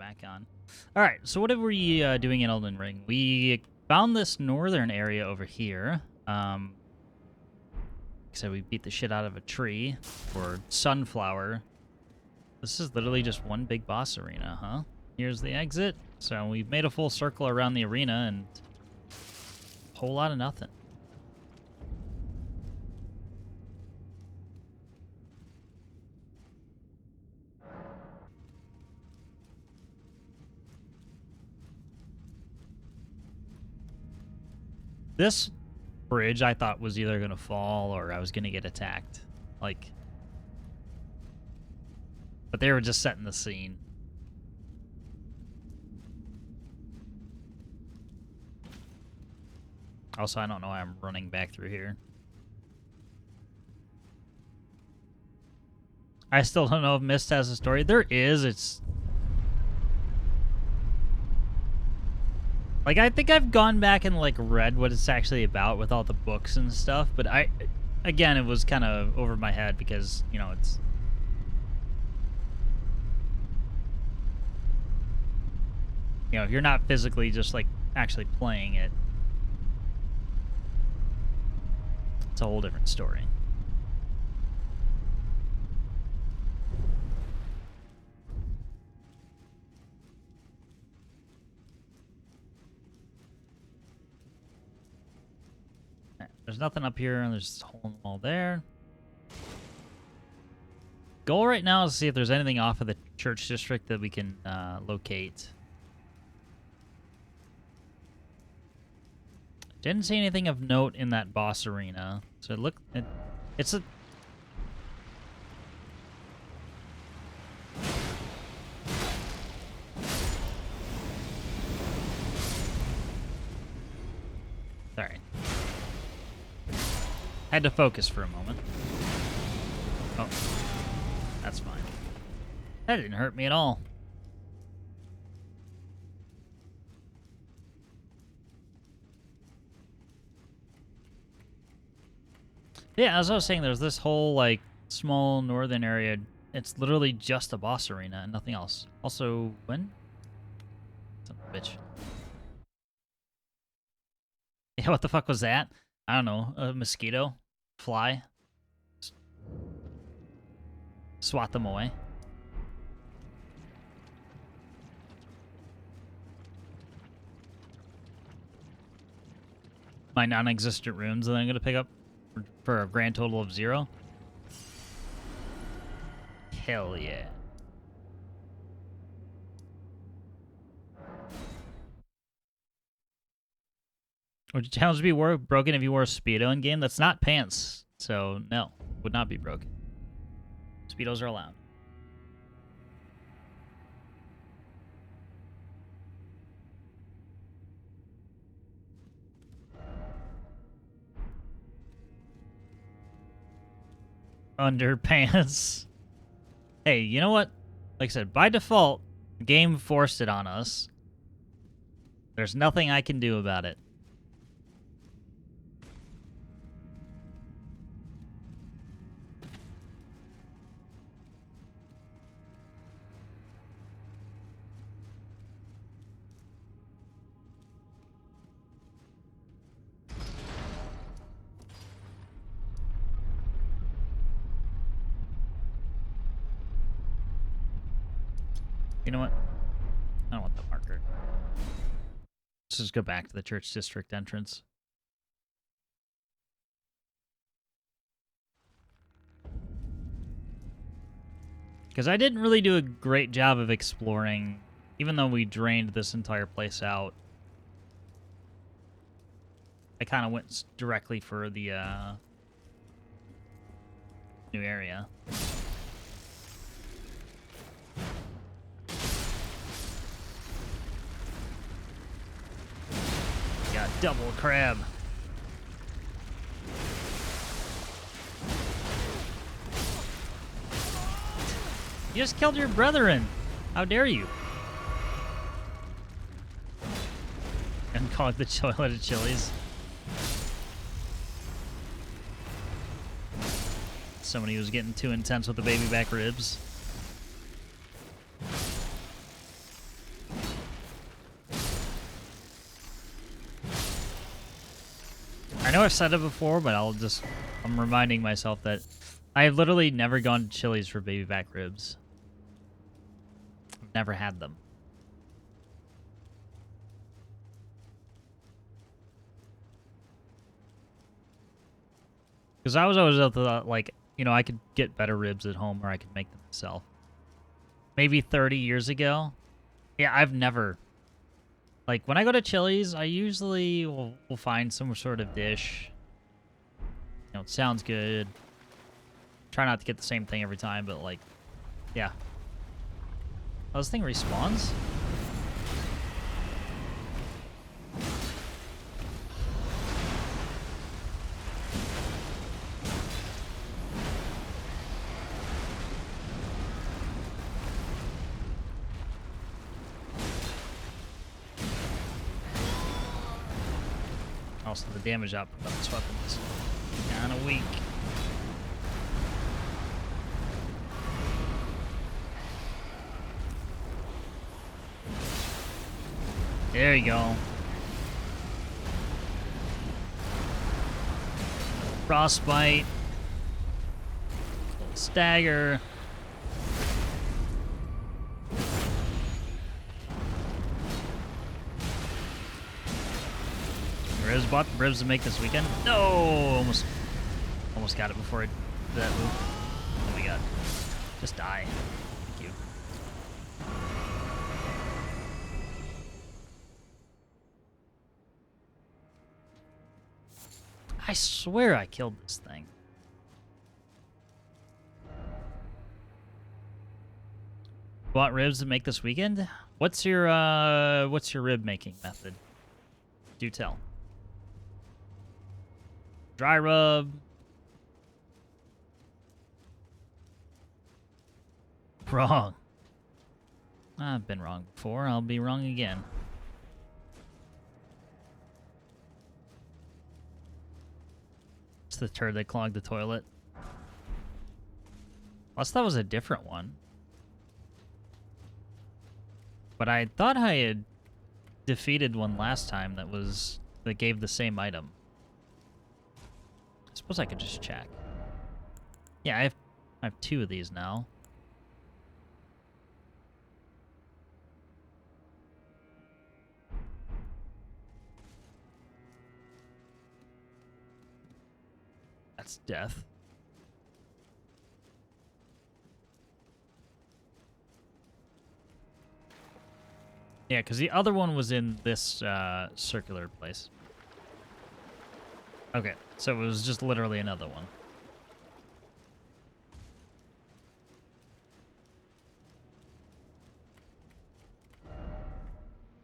back on. All right, so what are we doing in Elden Ring? We found this northern area over here. So we beat the shit out of a tree for sunflower. This is literally just one big boss arena, huh? Here's the exit. So we've made a full circle around the arena and a whole lot of nothing. This bridge I thought was either going to fall or I was going to get attacked. Like, but they were just setting the scene. Also, I don't know why I'm running back through here. I still don't know if Mist has a story. There is. It's like, I think I've gone back and like read what it's actually about with all the books and stuff, but again, it was kind of over my head because, you know, it's if you're not physically just like actually playing it, it's a whole different story. There's nothing up here, and there's a hole in the wall there. Goal right now is to see if there's anything off of the church district that we can locate. Didn't see anything of note in that boss arena. So it's a... Sorry. Had to focus for a moment. Oh. That's fine. That didn't hurt me at all. Yeah, as I was saying, there's this whole, like, small northern area. It's literally just a boss arena and nothing else. Also, when? Son of a bitch. Yeah, what the fuck was that? I don't know. A mosquito? Fly? Swat them away. My non-existent runes that I'm going to pick up for a grand total of 0. Hell yeah. Would your challenge be broken if you wore a Speedo in game? That's not pants, so no, would not be broken. Speedos are allowed. Underpants. Hey, you know what? Like I said, by default, the game forced it on us. There's nothing I can do about it. You know what? I don't want the marker. Let's just go back to the church district entrance. Because I didn't really do a great job of exploring, even though we drained this entire place out. I kind of went directly for the new area. Got double crab. You just killed your brethren. How dare you? And call it the toilet of Chili's. Somebody who's getting too intense with the baby back ribs. I know I've said it before, but I'm reminding myself that I've literally never gone to Chili's for baby back ribs. I've never had them. Because I was always out the like, you know, I could get better ribs at home or I could make them myself. Maybe 30 years ago. Yeah, I've never. Like, when I go to Chili's, I usually will find some sort of dish. You know, it sounds good. Try not to get the same thing every time, but, like, yeah. Oh, this thing respawns? Also, the damage output of this weapon is kind of weak. There you go. Frostbite. Stagger. Ribs bought the ribs to make this weekend. No, almost got it before it did that move. Oh my god, just die. Thank you. I swear I killed this thing. Bought ribs to make this weekend. What's your rib making method? Do tell. Dry rub. Wrong. I've been wrong before. I'll be wrong again. It's the turd that clogged the toilet. Unless that was a different one. But I thought I had defeated one last time that gave the same item. I suppose I could just check. Yeah, I have 2 of these now. That's death. Yeah, because the other one was in this circular place. Okay, so it was just literally another one.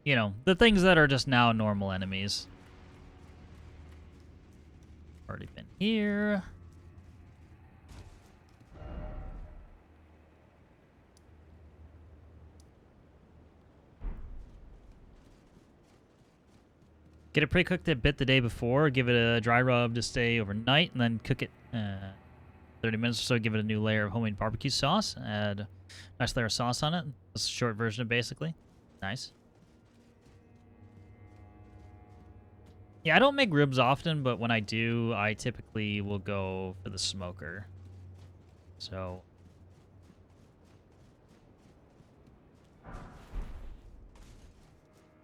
You know, the things that are just now normal enemies. Already been here. Get it pre-cooked a bit the day before, give it a dry rub to stay overnight, and then cook it 30 minutes or so, give it a new layer of homemade barbecue sauce, add a nice layer of sauce on it. That's a short version of basically. Nice. Yeah, I don't make ribs often, but when I do, I typically will go for the smoker. So...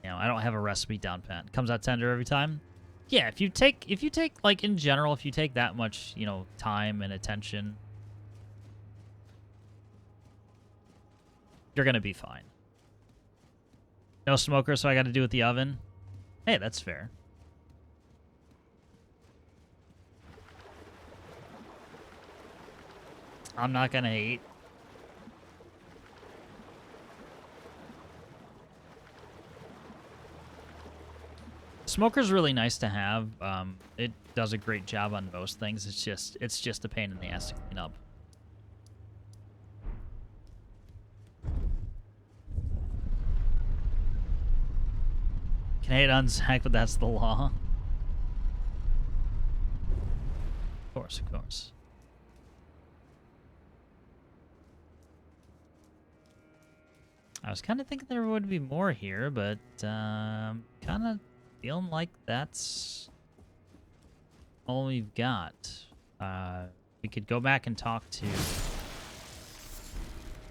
you know, I don't have a recipe down pat. Comes out tender every time. Yeah, if you take like in general, if you take that much, you know, time and attention, you're gonna be fine. No smoker, so I got to do with the oven. Hey, that's fair. I'm not gonna hate. Smoker's really nice to have. It does a great job on most things. It's just a pain in the ass to clean up. Can hate on Zach, but that's the law. Of course, of course. I was kind of thinking there would be more here, but kind of feeling like that's all we've got. We could go back and talk to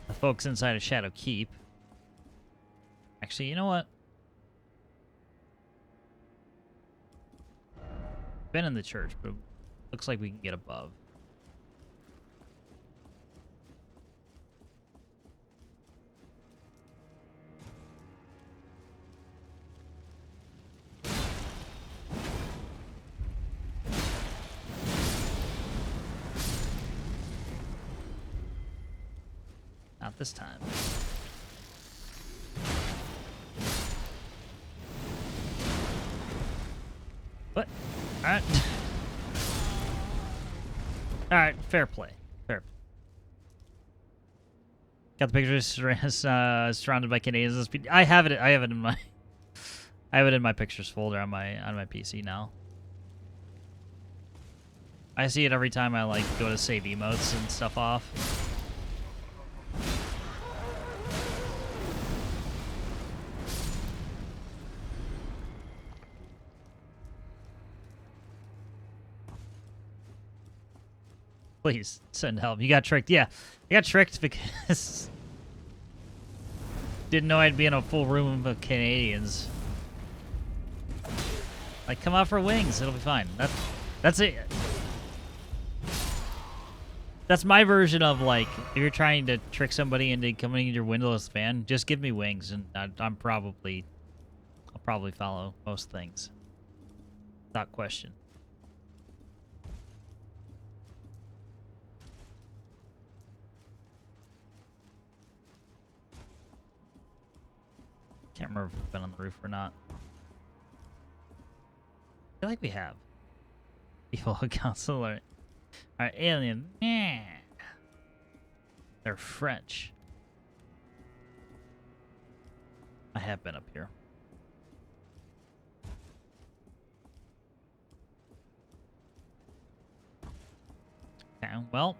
the folks inside of Shadow Keep. Actually, you know what? Been in the church, but it looks like we can get above. Not this time. What? Alright. Alright, fair play. Fair. Got the pictures surrounded by Canadians. I have it in my I have it in my pictures folder on my PC now. I see it every time I like go to save emotes and stuff off. Please send help. You got tricked. Yeah, I got tricked because didn't know I'd be in a full room of Canadians. Like, come out for wings. It'll be fine. That's it. That's my version of, like, if you're trying to trick somebody into coming in your windowless van, just give me wings, and I'll probably follow most things. Without question. Can't remember if we've been on the roof or not. I feel like we have. Evil counselor. Alright, alien. Yeah. They're French. I have been up here. Okay, well.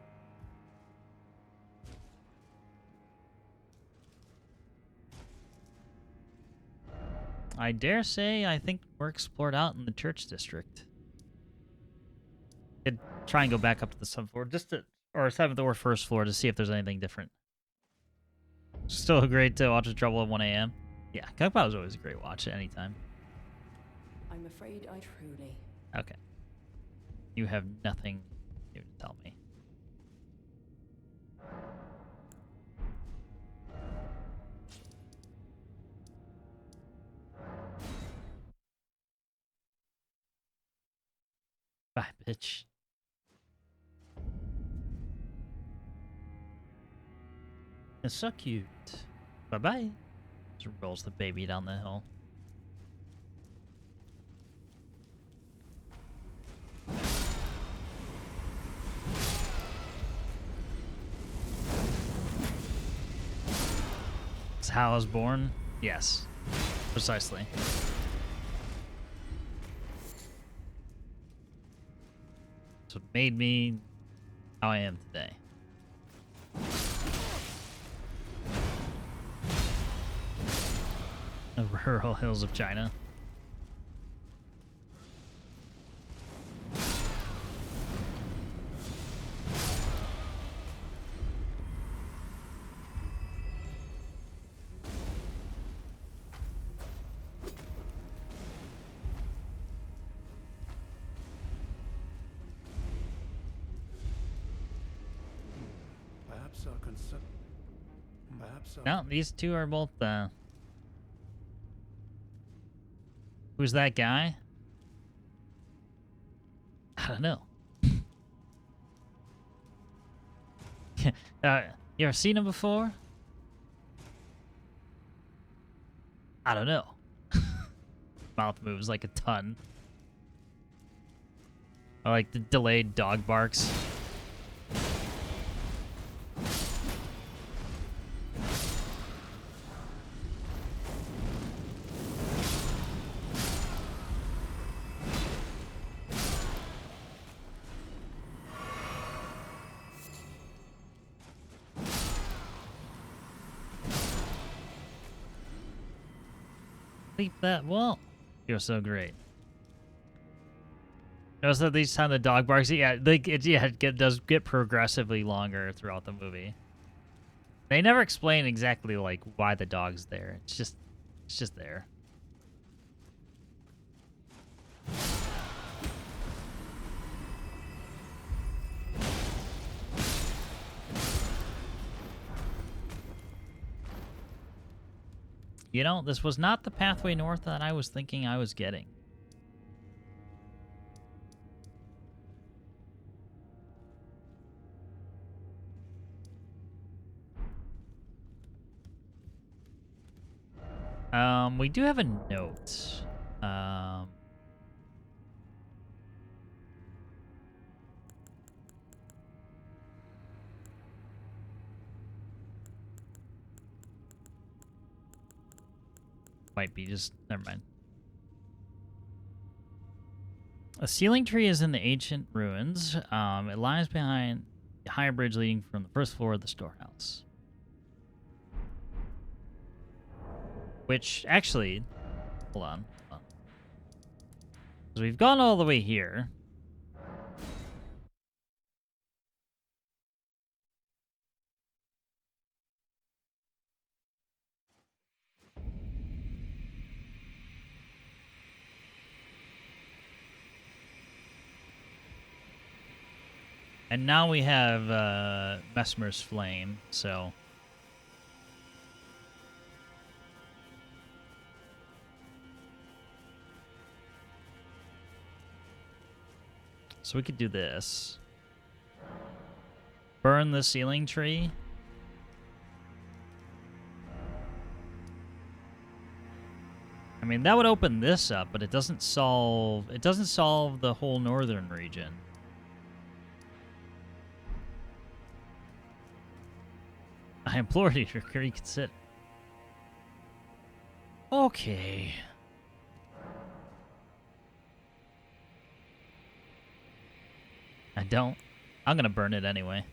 I dare say I think we're explored out in the church district. Could try and go back up to the 7th floor, or 7th or 1st floor to see if there's anything different. Still great to watch the Trouble at 1 a.m. Yeah, Kugpao is always a great watch at any time. I'm afraid I truly... Okay. You have nothing new to tell me. Bye, bitch. It's so cute. Bye-bye. Just rolls the baby down the hill. Is how I was born? Yes. Precisely. It's what made me how I am today. The rural hills of China. No, these two are both, who's that guy? I don't know. You ever seen him before? I don't know. Mouth moves like a ton. I like the delayed dog barks. Leap that wall. You're so great. Notice that each time the dog barks, it does get progressively longer throughout the movie. They never explain exactly like why the dog's there. It's just there. You know, this was not the pathway north that I was thinking I was getting. We do have a note. Might be just, never mind. A ceiling tree is in the ancient ruins. It lies behind the high bridge leading from the first floor of the storehouse. Which, actually, hold on. So we've gone all the way here. And now we have Mesmer's Flame, so... So we could do this. Burn the ceiling tree. I mean, that would open this up, but it doesn't solve the whole northern region. I implore you to reconsider. Okay. I don't. I'm gonna burn it anyway.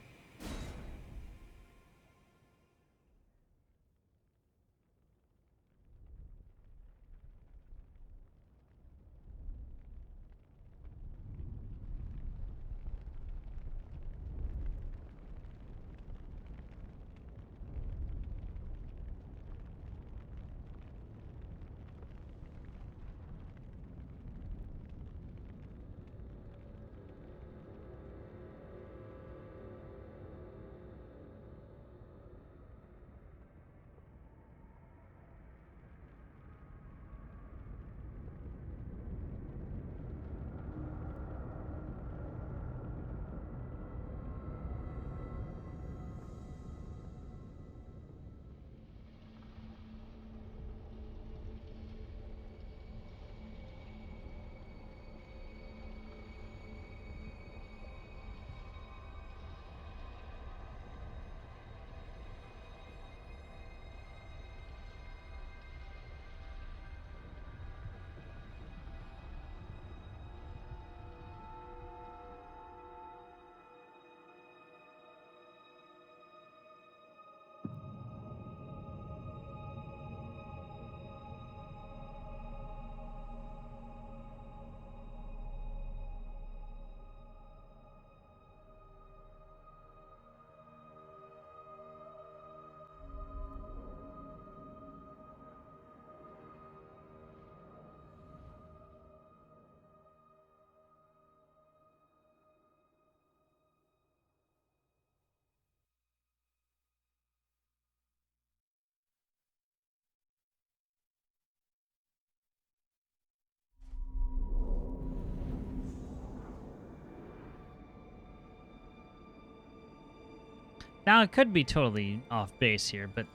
Now, it could be totally off base here, but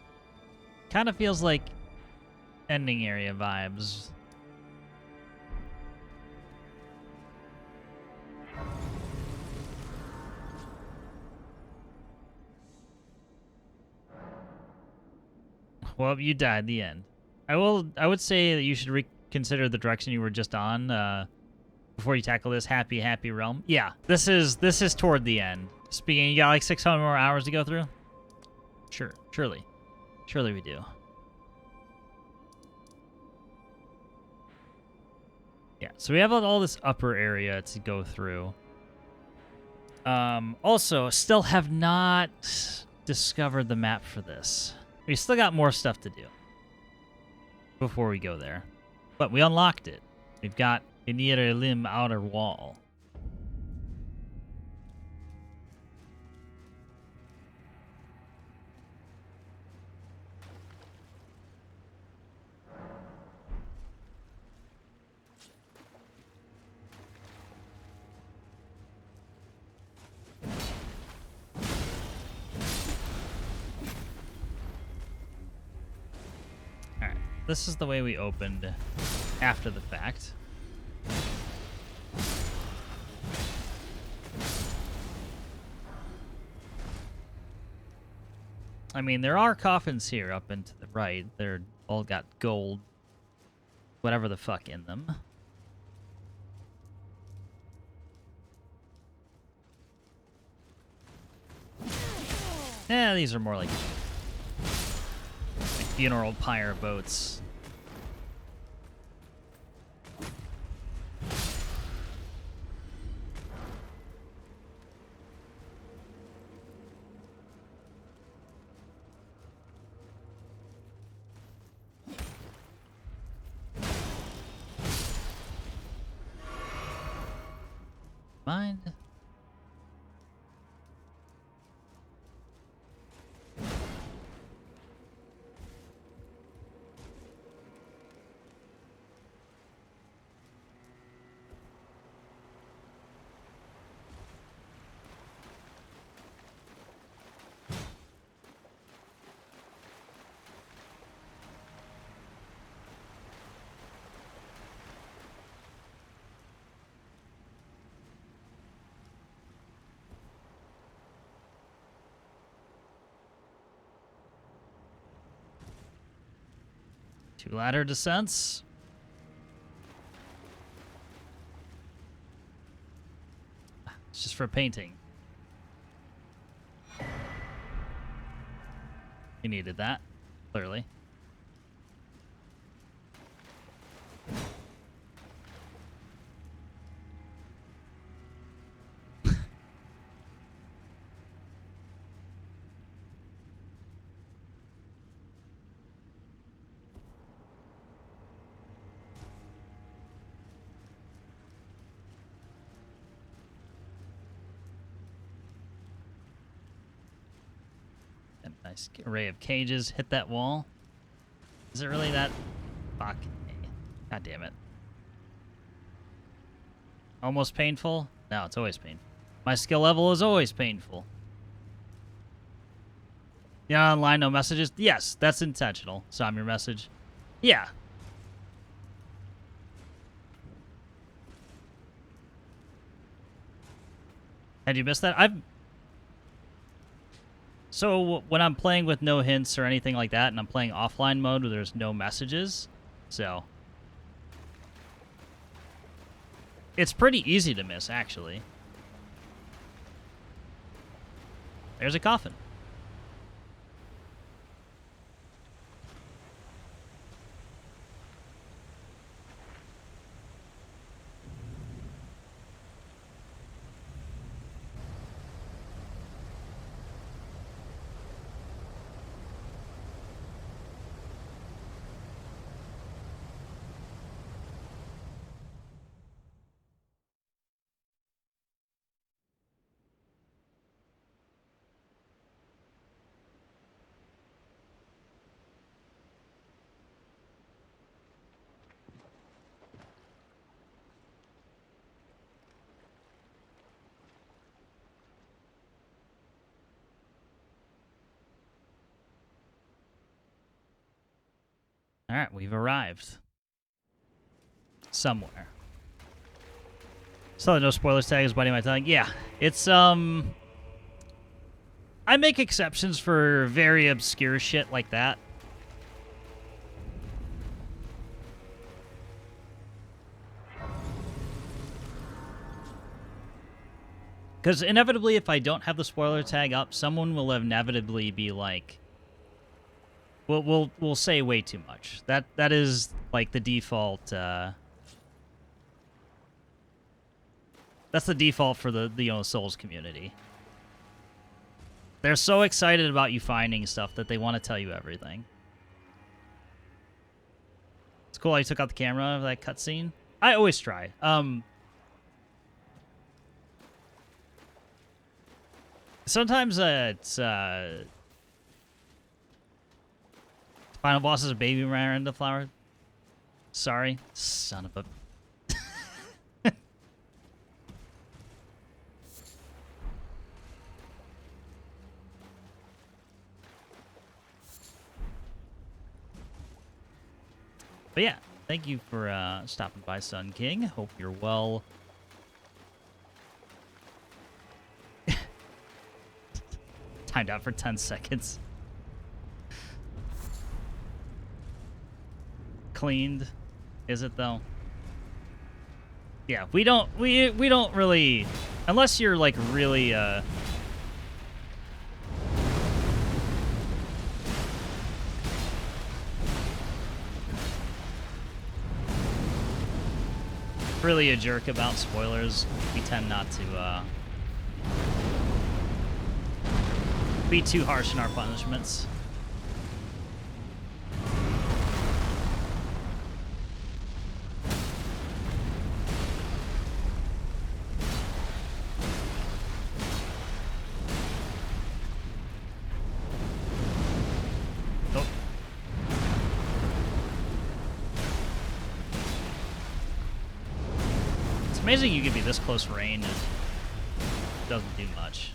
kind of feels like ending area vibes. Well, you died. The end. I would say that you should reconsider the direction you were just on before you tackle this happy realm. Yeah, this is toward the end. Speaking, you got like 600 more hours to go through? Sure, surely we do. Yeah, So we have all this upper area to go through. Also, still have not discovered the map for this. We still got more stuff to do before we go there. But we unlocked it. We've got Inir Lim outer wall. Alright, this is the way we opened after the fact. I mean, there are coffins here up and to the right. They're all got gold, whatever the fuck in them. Yeah, these are more like funeral pyre boats. Mind? Two ladder descents. It's just for painting. You needed that, clearly. Nice array of cages. Hit that wall. Is it really that? Fuck. God damn it. Almost painful? No, it's always painful. My skill level is always painful. Yeah, online, no messages? Yes, that's intentional. Saw your message. Yeah. Had you missed that? So when I'm playing with no hints or anything like that, and I'm playing offline mode where there's no messages, so it's pretty easy to miss, actually. There's a coffin. All right, we've arrived. Somewhere. So no spoilers tag is biting my tongue. Yeah, it's I make exceptions for very obscure shit like that. Because inevitably, if I don't have the spoiler tag up, someone will inevitably be like, we'll say way too much. That is like the default That's the default for the Souls community. They're so excited about you finding stuff that they want to tell you everything. It's cool how you took out the camera of that cutscene. I always try. Sometimes it's final boss is a baby ran into flower. Sorry, son of a. But yeah, thank you for stopping by, Sun King. Hope you're well. Timed out for 10 seconds. Cleaned, is it though? Yeah, we don't really, unless you're like really really a jerk about spoilers, we tend not to be too harsh in our punishments. Oh. It's amazing you can be this close range and it doesn't do much.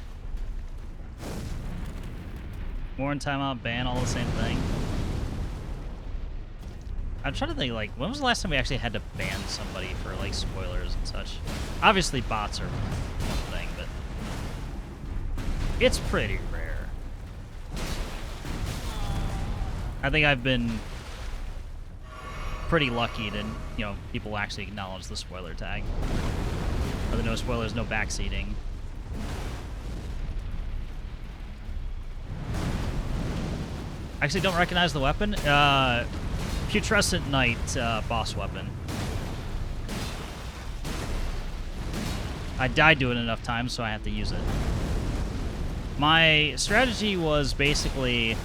Warren timeout, ban, all the same thing. I'm trying to think, like, when was the last time we actually had to ban somebody for, like, spoilers and such? Obviously, bots are one thing, but it's pretty rare. I think I've been pretty lucky to, you know, people actually acknowledge the spoiler tag. Or the no spoilers, no backseating. Actually, don't recognize the weapon. Putrescent Knight boss weapon. I died to it enough times, so I have to use it. My strategy was basically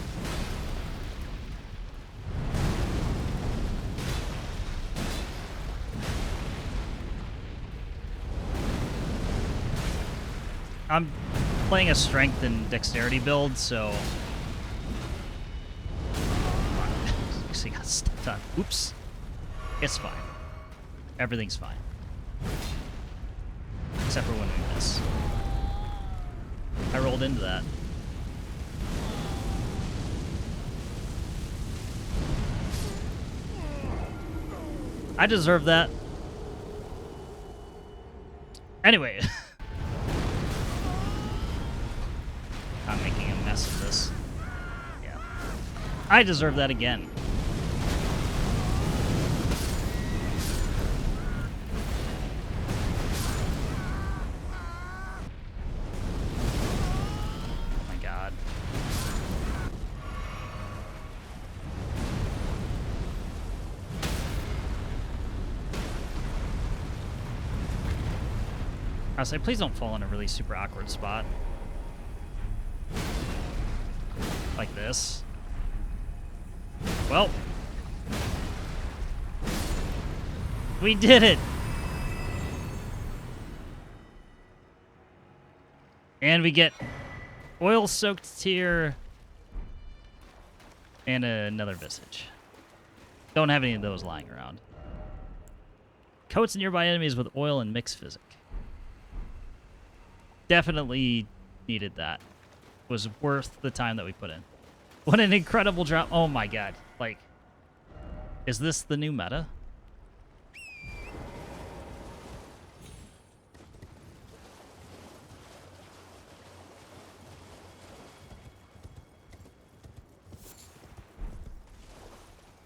I'm playing a strength and dexterity build, so actually got stepped on. Oops. It's fine. Everything's fine. Except for when we miss. I rolled into that. I deserve that. Anyway. I'm making a mess of this. Yeah. I deserve that again. Oh my god. I was like, please don't fall in a really super awkward spot. Like this. Well. We did it! And we get oil-soaked tear and another visage. Don't have any of those lying around. Coats nearby enemies with oil and mix physic. Definitely needed that. Was worth the time that we put in. What an incredible drop. Oh my god. Like, is this the new meta?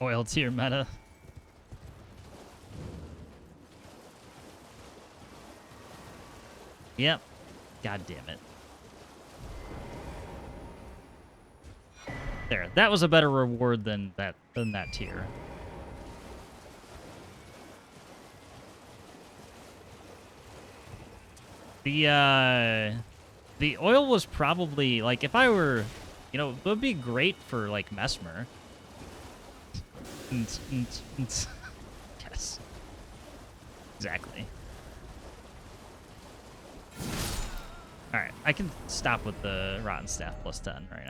Oil tier meta. Yep. God damn it. There. That was a better reward than that tier. The oil was probably, like, if I were, you know, it would be great for, like, Mesmer. Yes. Exactly. Alright, I can stop with the Rotten Staff plus 10 right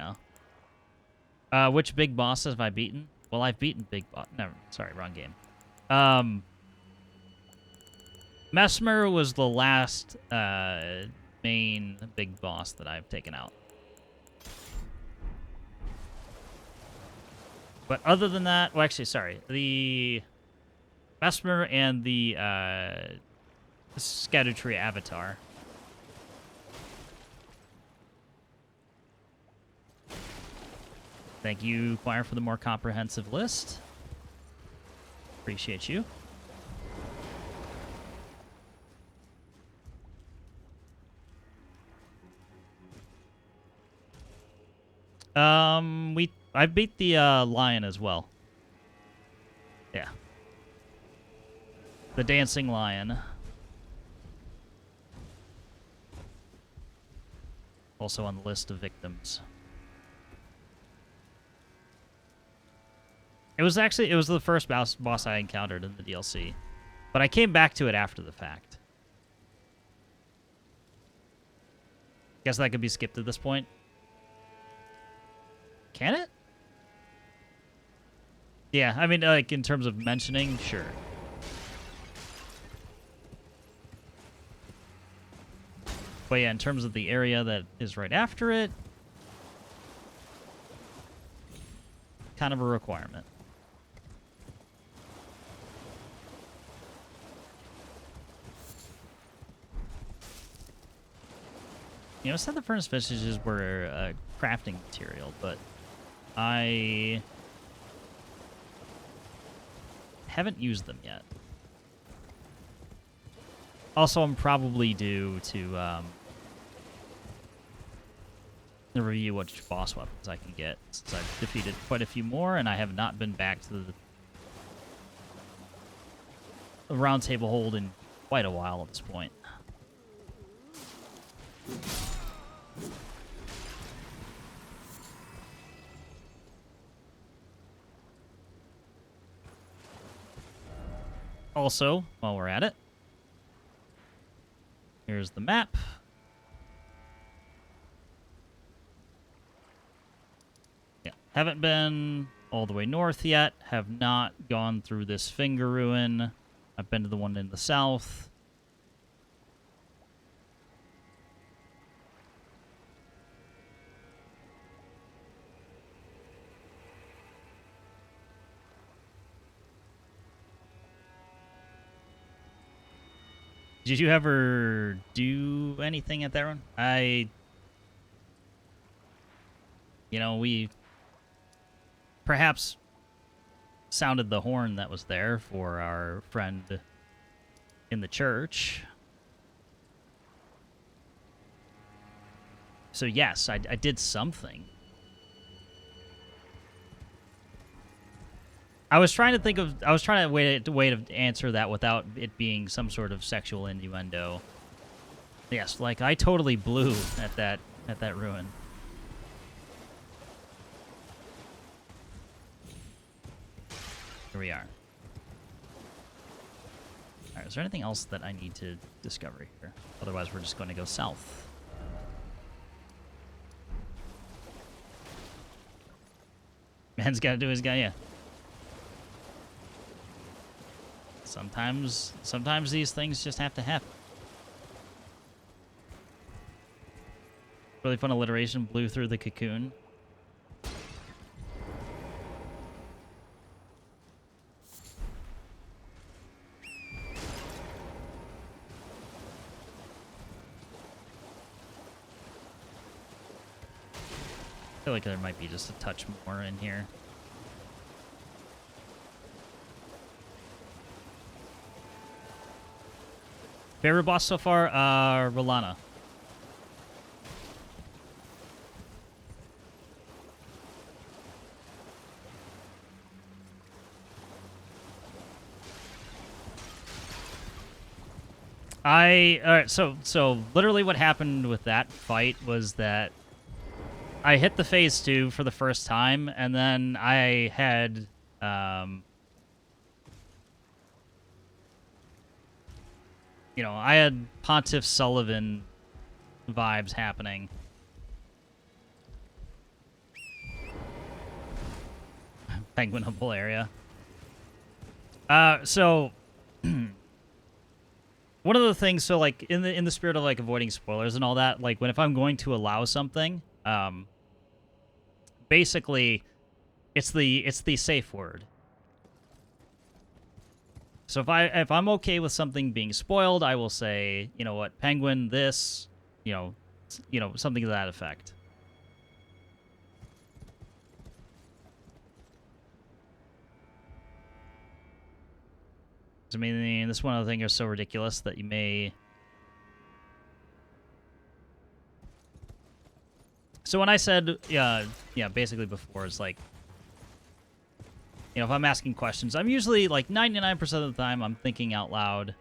now. Which big boss have I beaten? Well, I've beaten big boss. No, sorry, wrong game. Mesmer was the last main big boss that I've taken out. But other than that, well, actually, sorry, the Mesmer and the Erdtree Avatar. Thank you, Choir, for the more comprehensive list. Appreciate you. I beat the lion as well. Yeah. The dancing lion. Also on the list of victims. It was the first boss I encountered in the DLC. But I came back to it after the fact. Guess that could be skipped at this point. Can it? Yeah, I mean, like, in terms of mentioning, sure. But yeah, in terms of the area that is right after it, kind of a requirement. You know, said the furnace vestiges were a crafting material, but I haven't used them yet. Also, I'm probably due to review which boss weapons I can get, since I've defeated quite a few more, and I have not been back to the round table hold in quite a while at this point. Also, while we're at it, here's the map. Yeah, haven't been all the way north yet. Have not gone through this finger ruin. I've been to the one in the south. Did you ever do anything at that one? You know, we perhaps sounded the horn that was there for our friend in the church. So yes, I did something. I was trying to way to answer that without it being some sort of sexual innuendo. Yes, like I totally blew at that ruin. Here we are. Alright, is there anything else that I need to discover here? Otherwise, we're just going to go south. Man's got to do his guy, yeah. Sometimes these things just have to happen. Really fun alliteration, blew through the cocoon. I feel like there might be just a touch more in here. Favorite boss so far? Rolana. Alright, so literally what happened with that fight was that I hit the phase 2 for the first time, and then I had you know, I had Pontiff Sullivan vibes happening. Penguinable area. So one of the things, so like in the spirit of like avoiding spoilers and all that, like if I'm going to allow something, basically it's the safe word. So if I'm okay with something being spoiled, I will say, you know what, Penguin, this, you know, something to that effect. I mean, this one other thing is so ridiculous that you may. So when I said, yeah, basically before, it's like, you know, if I'm asking questions, I'm usually like 99% of the time I'm thinking out loud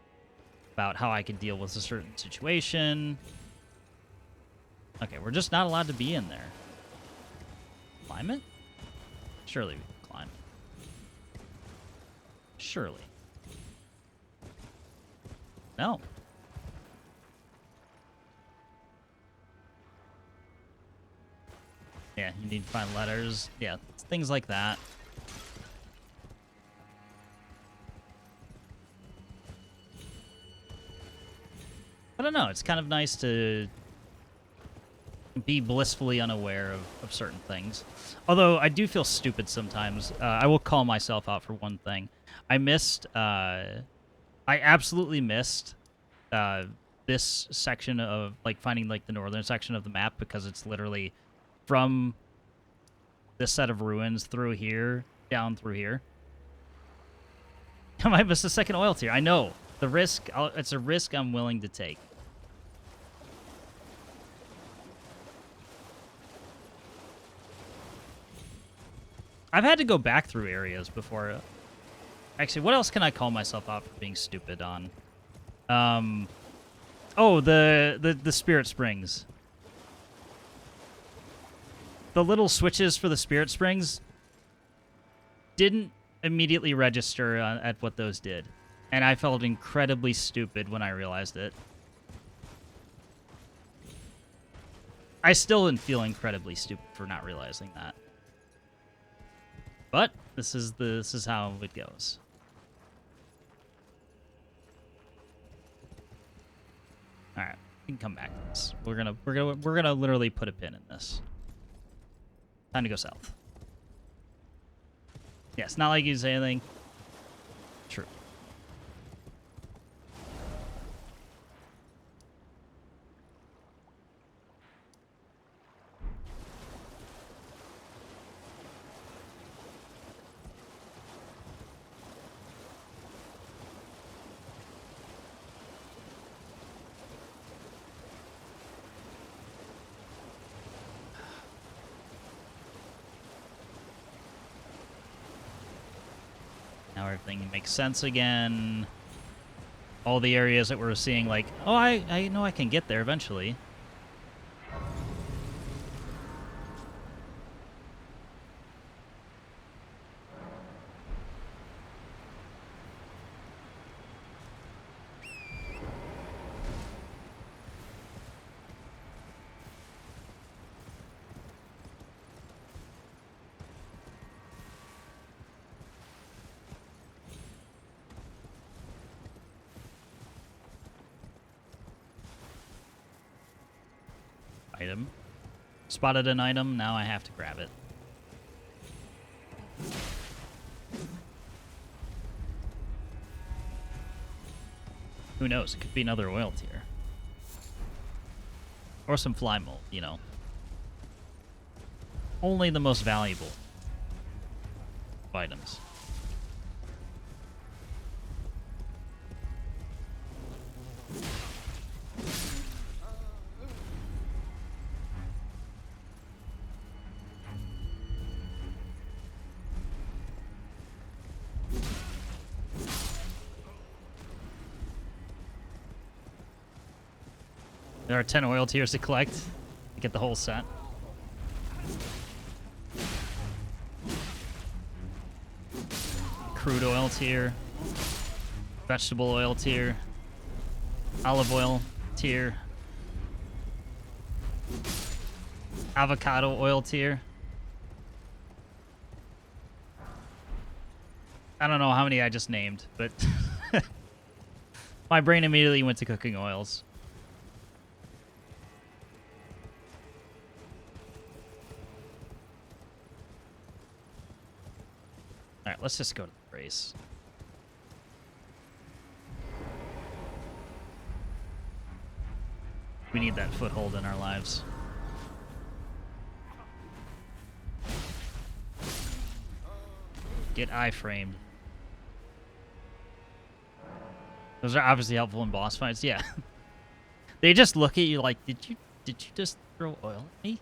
about how I could deal with a certain situation. Okay, we're just not allowed to be in there. Climb it? Surely we can climb it. Surely. No. Yeah, you need to find letters. Yeah, things like that. I don't know. It's kind of nice to be blissfully unaware of certain things. Although I do feel stupid sometimes. I will call myself out for one thing. I missed... I absolutely missed this section of, like, finding, like, the northern section of the map because it's literally from this set of ruins through here, down through here. I might miss the second oil tier. I know. The risk, it's a risk I'm willing to take. I've had to go back through areas before. Actually, what else can I call myself out for being stupid on? Oh, the Spirit Springs. The little switches for the Spirit Springs didn't immediately register at what those did. And I felt incredibly stupid when I realized it. I still didn't feel incredibly stupid for not realizing that. But this is how it goes. All right, we can come back to this. We're gonna literally put a pin in this. Time to go south. Yeah, it's not like you say anything. True. Now everything makes sense again. All the areas that we're seeing, like, oh, I know I can get there eventually. Item. Spotted an item, now I have to grab it. Who knows? It could be another oil tier. Or some fly mold, you know. Only the most valuable items. There are 10 oil tiers to collect to get the whole set. Crude oil tier. Vegetable oil tier. Olive oil tier. Avocado oil tier. I don't know how many I just named, but my brain immediately went to cooking oils. Alright, let's just go to the race. We need that foothold in our lives. Get iframed. Those are obviously helpful in boss fights. Yeah. They just look at you like, did you just throw oil at me?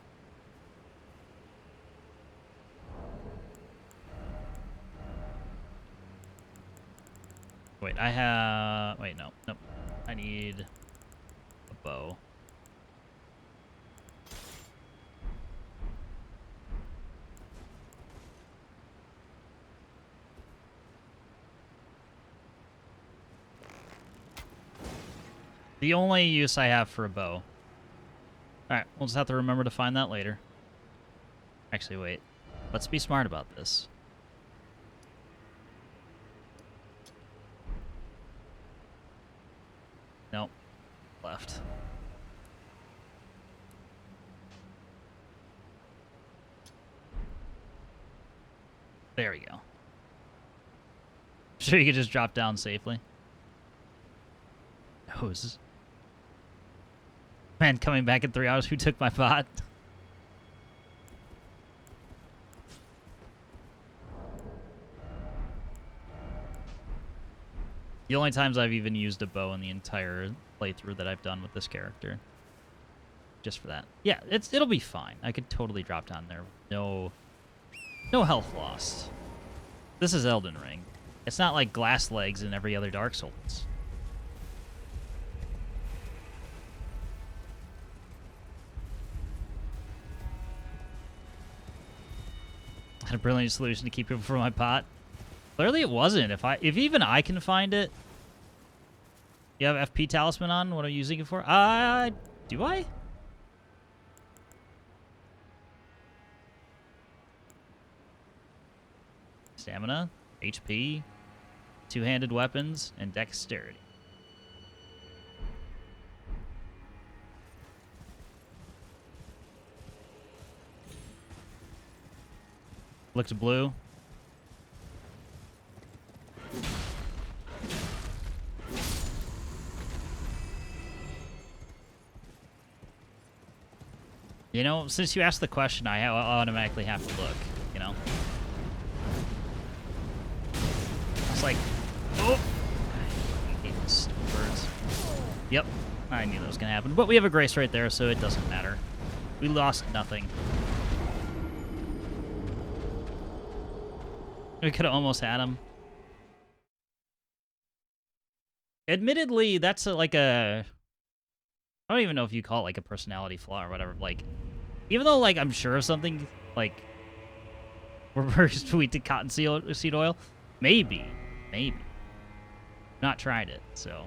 Wait, I have... Wait, no. Nope. I need a bow. The only use I have for a bow. Alright, we'll just have to remember to find that later. Actually, wait. Let's be smart about this. Nope. Left. There we go. Sure you could just drop down safely. Hoses. Man, coming back in 3 hours, who took my bot? The only times I've even used a bow in the entire playthrough that I've done with this character. Just for that. Yeah, it'll be fine. I could totally drop down there. No health lost. This is Elden Ring. It's not like glass legs in every other Dark Souls. I had a brilliant solution to keep people from my pot. Clearly it wasn't. If even I can find it. You have FP Talisman on? What are you using it for? Do I? Stamina, HP, two-handed weapons, and dexterity. Looks blue. You know, since you asked the question, I automatically have to look, you know? It's like, oh! I hate these stupid birds. Yep, I knew that was going to happen. But we have a grace right there, so it doesn't matter. We lost nothing. We could have almost had him. Admittedly, that's like a... I don't even know if you call it like a personality flaw or whatever. Like, even though like I'm sure of something like reverse sweet to cottonseed oil, maybe. Not tried it, so.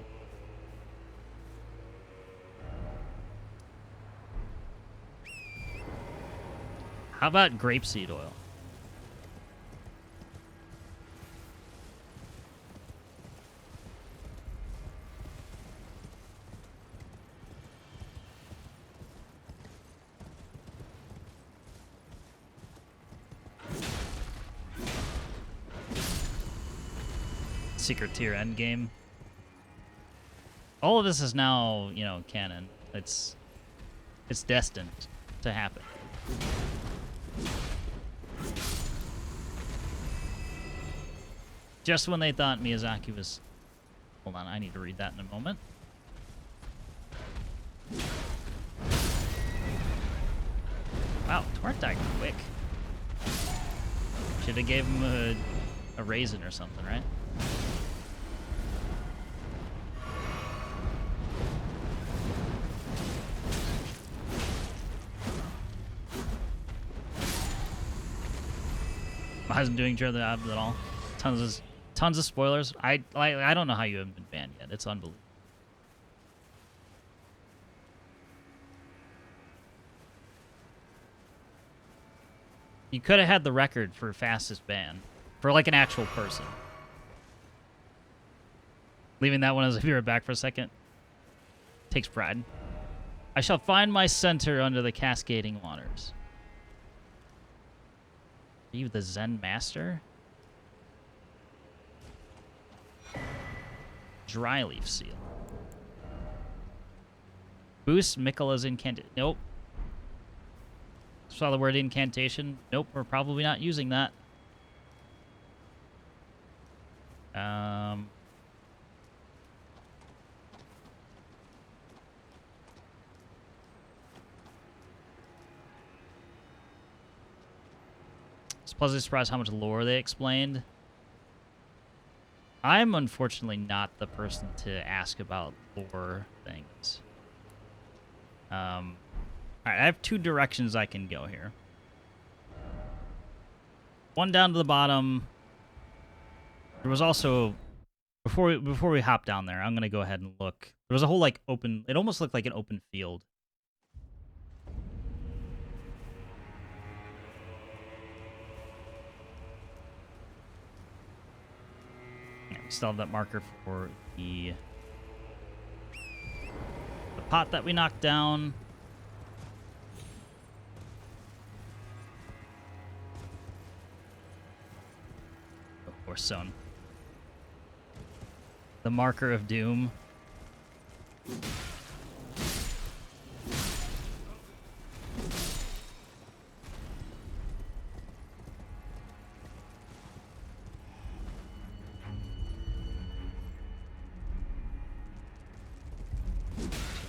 How about grapeseed oil? Secret tier endgame. All of this is now, you know, canon. It's destined to happen. Just when they thought Miyazaki was... Hold on, I need to read that in a moment. Wow, Torrent died quick. Should have gave him a raisin or something, right? wasn't doing jobs at all. Tons of spoilers. I don't know how you haven't been banned yet. It's unbelievable. You could have had the record for fastest ban for like an actual person. Leaving that one as if you were back for a second. Takes pride. I shall find my center under the cascading waters. Are you the Zen Master? Dryleaf Seal. Boost Mikkela's incantation. Nope. Saw the word incantation. Nope, we're probably not using that. Was pleasantly surprised how much lore they explained. I'm unfortunately not the person to ask about lore things. Alright, I have two directions I can go here. One down to the bottom. There was also, before we hop down there, I'm gonna go ahead and look. There was a whole like open. It almost looked like an open field. Yeah, we still have that marker for the pot that we knocked down. Or Son. The marker of doom.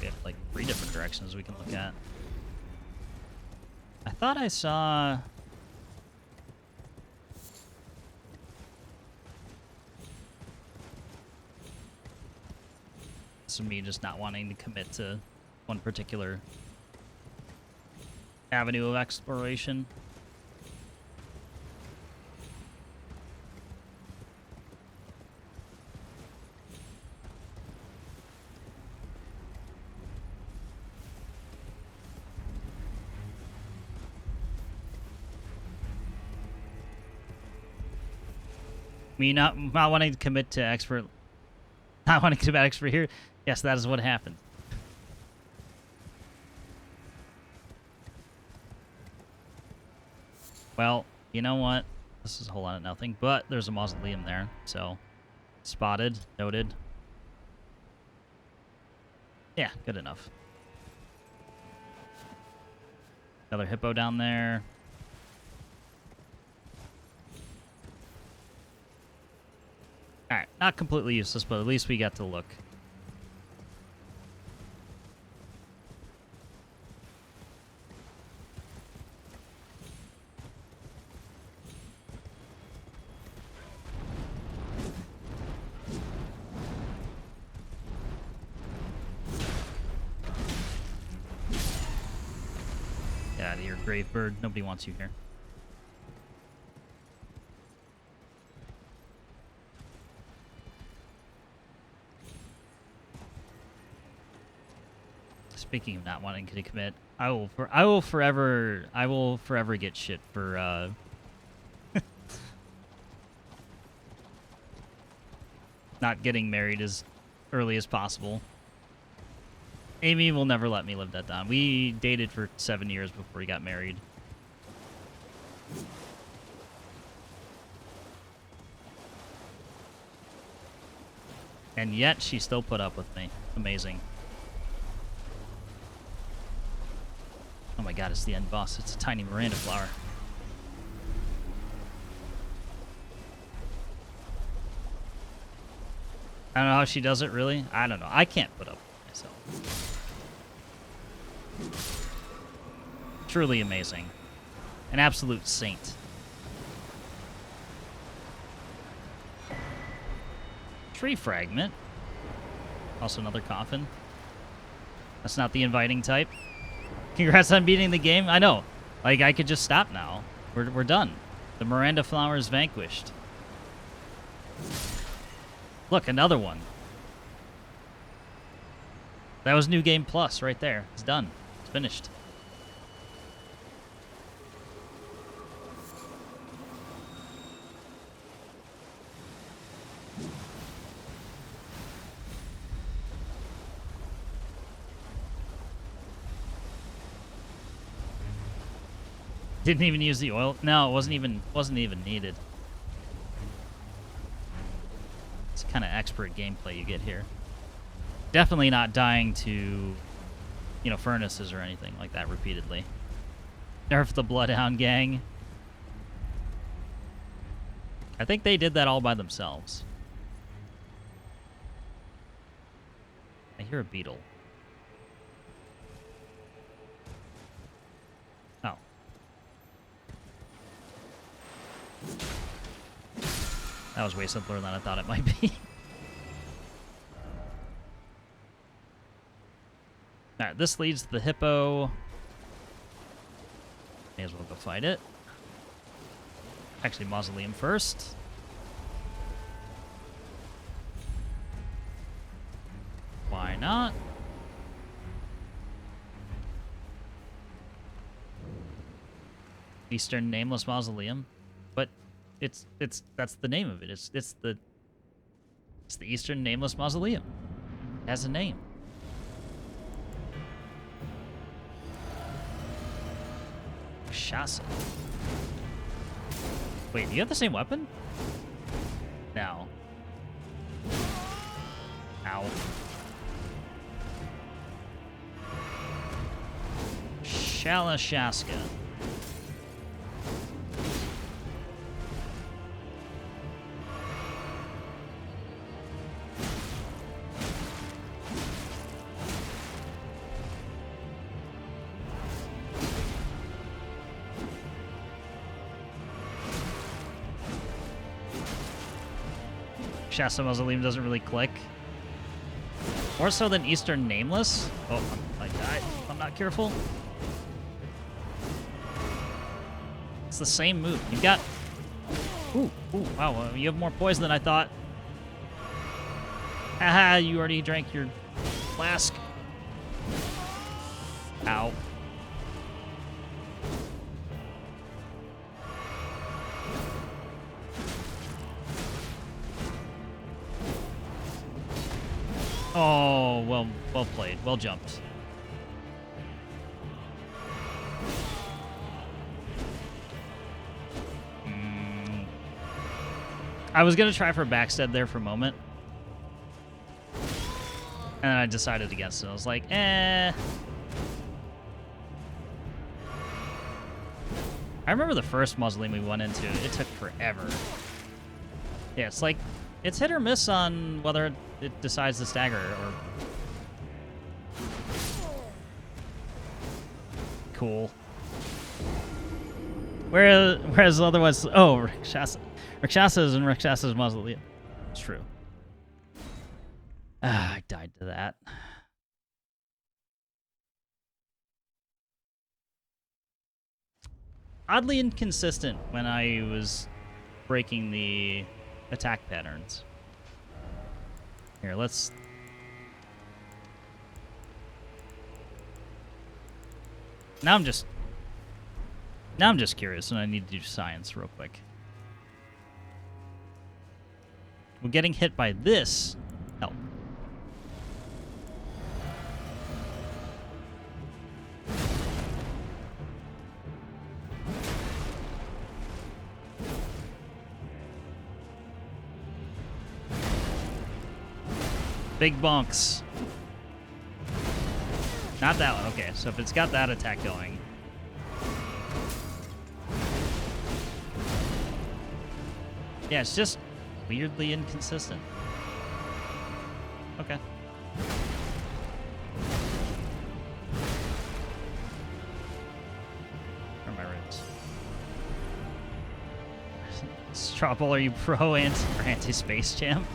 We have like 3 different directions we can look at. I thought I saw... me just not wanting to commit to one particular avenue of exploration. Me not wanting to commit to expert, not wanting to commit expert here. Yes, that is what happened. Well, you know what? This is a whole lot of nothing, but there's a mausoleum there, so spotted, noted. Yeah, good enough. Another hippo down there. Alright, not completely useless, but at least we got to look. Get out of here, grave bird. Nobody wants you here. Speaking of not wanting to commit, I will forever get shit for not getting married as early as possible. Amy will never let me live that down. We dated for 7 years before we got married. And yet she still put up with me. Amazing. Oh my god, it's the end boss. It's a tiny Miranda flower. I don't know how she does it, really. I don't know. I can't put up with myself. Truly amazing. An absolute saint. Tree fragment. Also another coffin. That's not the inviting type. Congrats on beating the game. I know. Like, I could just stop now. We're done. The Miranda flower is vanquished. Look, another one. That was New Game Plus right there. It's done. It's finished. Didn't even use the oil. No, it wasn't even needed. It's kind of expert gameplay you get here. Definitely not dying to, you know, furnaces or anything like that repeatedly. Nerf the Bloodhound gang. I think they did that all by themselves. I hear a beetle. Oh. That was way simpler than I thought it might be. Alright, this leads to the hippo. May as well go fight it. Actually, mausoleum first. Why not? Eastern Nameless Mausoleum. But that's the name of it. It's the Eastern Nameless Mausoleum. It has a name. Shasa. Wait, do you have the same weapon? No. Ow. Shalashaska. Shasta Mausoleum doesn't really click. More so than Eastern Nameless. Oh, I die if I'm not careful. It's the same move. You've got... Ooh, wow, you have more poison than I thought. Haha, you already drank your flask. Ow. Oh, well played. Well jumped. I was going to try for a backstab there for a moment. And I decided against it. I was like, eh. I remember the first mausoleum we went into. It took forever. Yeah, it's like, it's hit or miss on whether it decides to stagger or... Cool. Whereas otherwise... Oh, Rakshasas and Rakshasas Mausoleum. It's true. Ah, I died to that. Oddly inconsistent when I was breaking the attack patterns. Here, let's... Now I'm just curious, and I need to do science real quick. Well, getting hit by this help. Big bonks. Not that one. Okay, so if it's got that attack going. Yeah, it's just weirdly inconsistent. Okay. Where are my ribs? Straw Poll, are you pro or anti-space champ?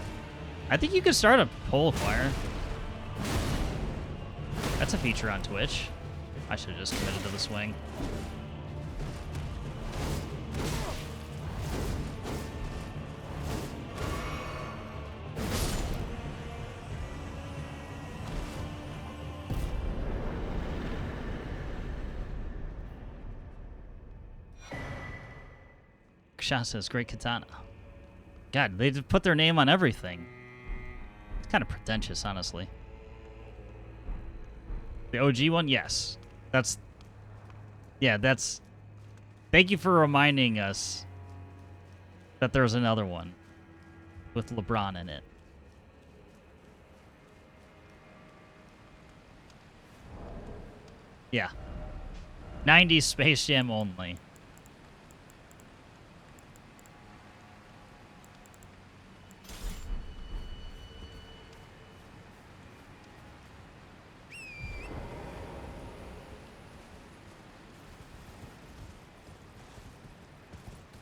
I think you could start a poll choir. That's a feature on Twitch. I should have just committed to the swing. Shah says, great katana. God, they just put their name on everything. It's kind of pretentious, honestly. The OG one? Yes. That's... Yeah, that's... Thank you for reminding us that there's another one with LeBron in it. Yeah. 90s Space Jam only.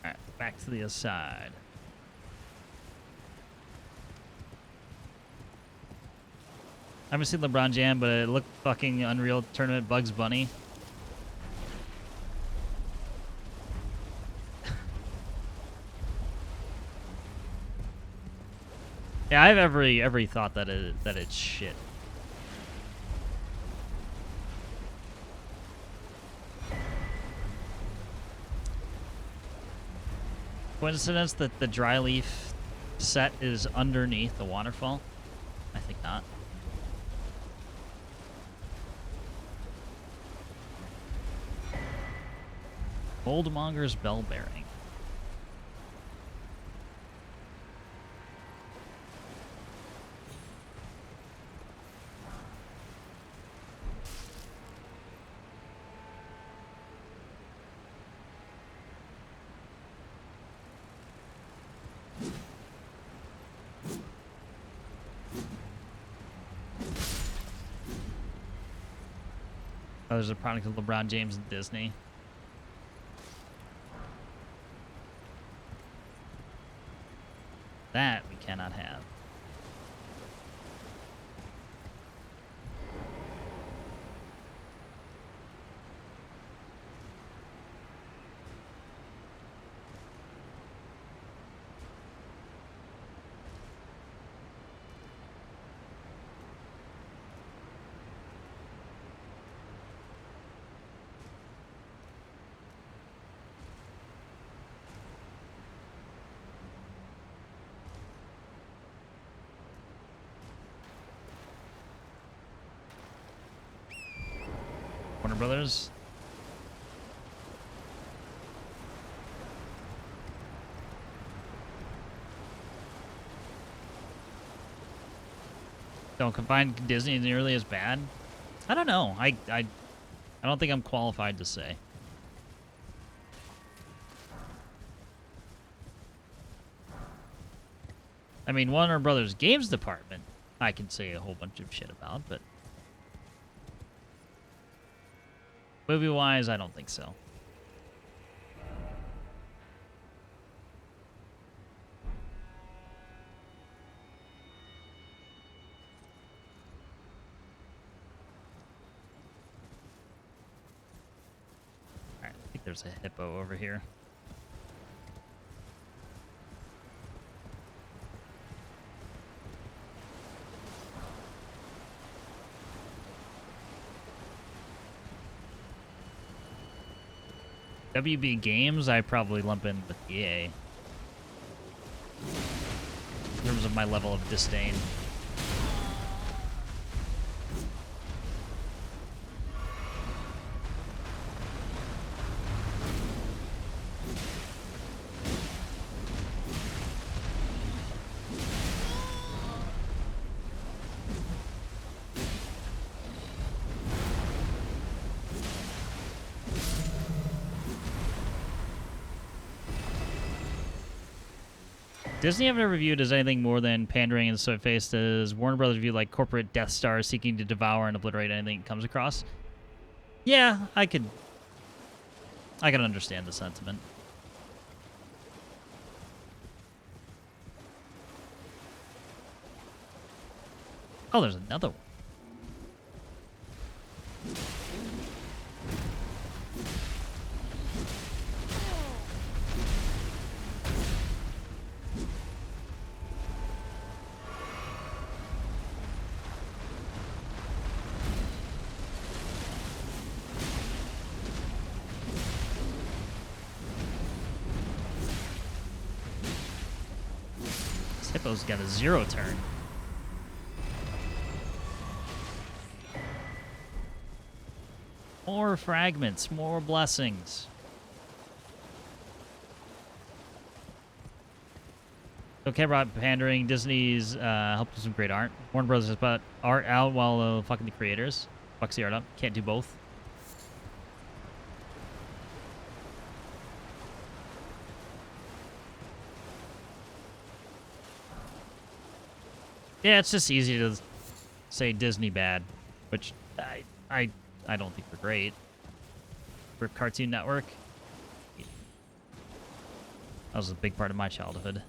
Alright, back to the aside. I haven't seen LeBron Jam, but it looked fucking Unreal Tournament Bugs Bunny. Yeah, I have every thought that it's shit. Coincidence that the dry leaf set is underneath the waterfall? I think not. Goldmonger's bell bearing. Oh, there's a product of LeBron James and Disney. That we cannot have. Warner Brothers. Don't combine Disney nearly as bad. I don't know. I don't think I'm qualified to say. I mean, Warner Brothers Games Department, I can say a whole bunch of shit about, but movie-wise, I don't think so. Alright, I think there's a hippo over here. WB Games, I probably lump in with EA. In terms of my level of disdain. Disney haven't reviewed as anything more than pandering and so faced as Warner Brothers view like corporate Death Star seeking to devour and obliterate anything it comes across. Yeah, I can understand the sentiment. Oh, there's another one. Hippo's got a 0 turn. More fragments, more blessings. Okay, Rob, pandering. Disney's helped with some great art. Warner Brothers has put art out while fucking the creators. Fucks the art up. Can't do both. Yeah, it's just easy to say Disney bad, which I don't think they're great. For Cartoon Network, that was a big part of my childhood.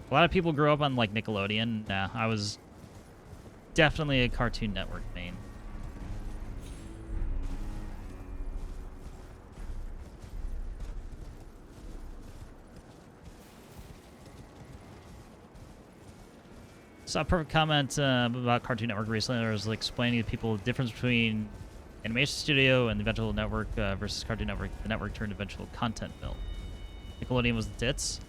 A lot of people grew up on like Nickelodeon. Nah, I was definitely a Cartoon Network main. Saw a perfect comment about Cartoon Network recently. I was like, explaining to people the difference between animation studio and the eventual network versus Cartoon Network. The network turned eventual content mill. Nickelodeon was the tits.